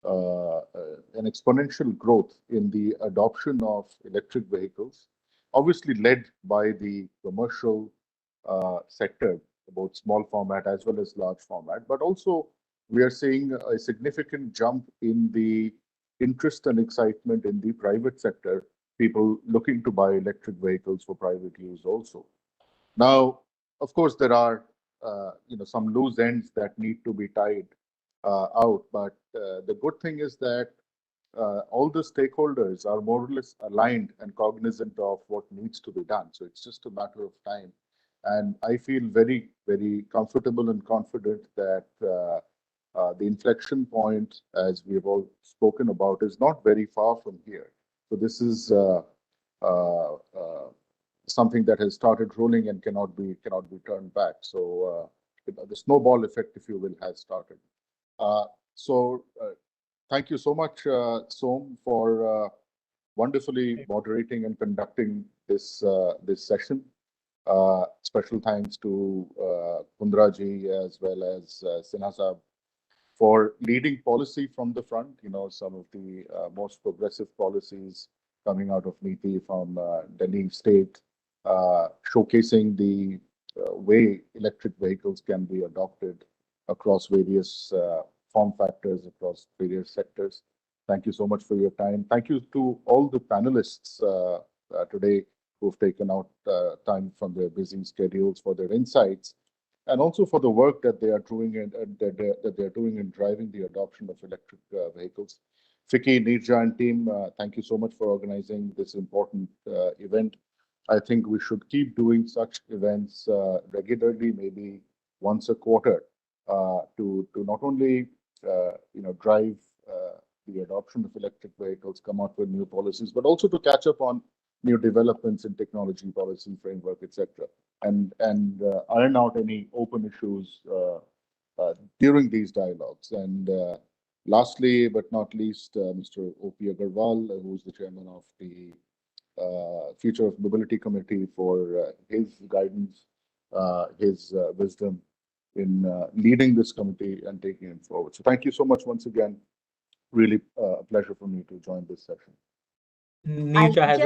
an exponential growth in the adoption of electric vehicles, obviously led by the commercial sector, both small format as well as large format. But also, we are seeing a significant jump in the interest and excitement in the private sector, people looking to buy electric vehicles for private use also. Now, of course, there are some loose ends that need to be tied out, but the good thing is that all the stakeholders are more or less aligned and cognizant of what needs to be done. So it's just a matter of time. And I feel very, very comfortable and confident that the inflection point, as we've all spoken about, is not very far from here. So this is something that has started rolling and cannot be turned back. So the snowball effect, if you will, has started. So thank you so much, Som, for wonderfully moderating and conducting this session. Special thanks to Kundraji as well as Sinha Saab for leading policy from the front. Some of the most progressive policies coming out of NITI from Delhi state, showcasing the way electric vehicles can be adopted across various form factors, across various sectors. Thank you so much for your time. Thank you to all the panelists today who've taken out time from their busy schedules for their insights, and also for the work that they are doing and that they're doing in driving the adoption of electric vehicles. Fiki, Nirja, and team, thank you so much for organizing this important event. I think we should keep doing such events regularly, maybe once a quarter, to not only drive the adoption of electric vehicles, come up with new policies, but also to catch up on new developments in technology, policy framework, etc., and iron out any open issues during these dialogues. And lastly, but not least, Mr. O.P. Agarwal, who is the chairman of the Future of Mobility Committee, for his guidance, his wisdom in leading this committee and taking it forward. So thank you so much once again. Really a pleasure for me to join this session. Nirja has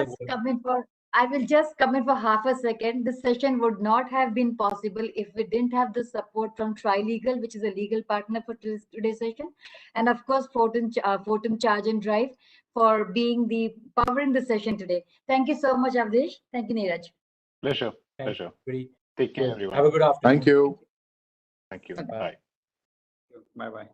I will just come in for half a second. This session would not have been possible if we didn't have the support from Trilegal, which is a legal partner for today's session, and of course Fortum Charge and Drive for being the power in the session today. Thank you so much, Avdesh. Thank you, Neeraj. Pleasure. Pleasure. Take care, everyone. Have a good afternoon. Thank you. Thank you. Bye. Bye. Bye-bye.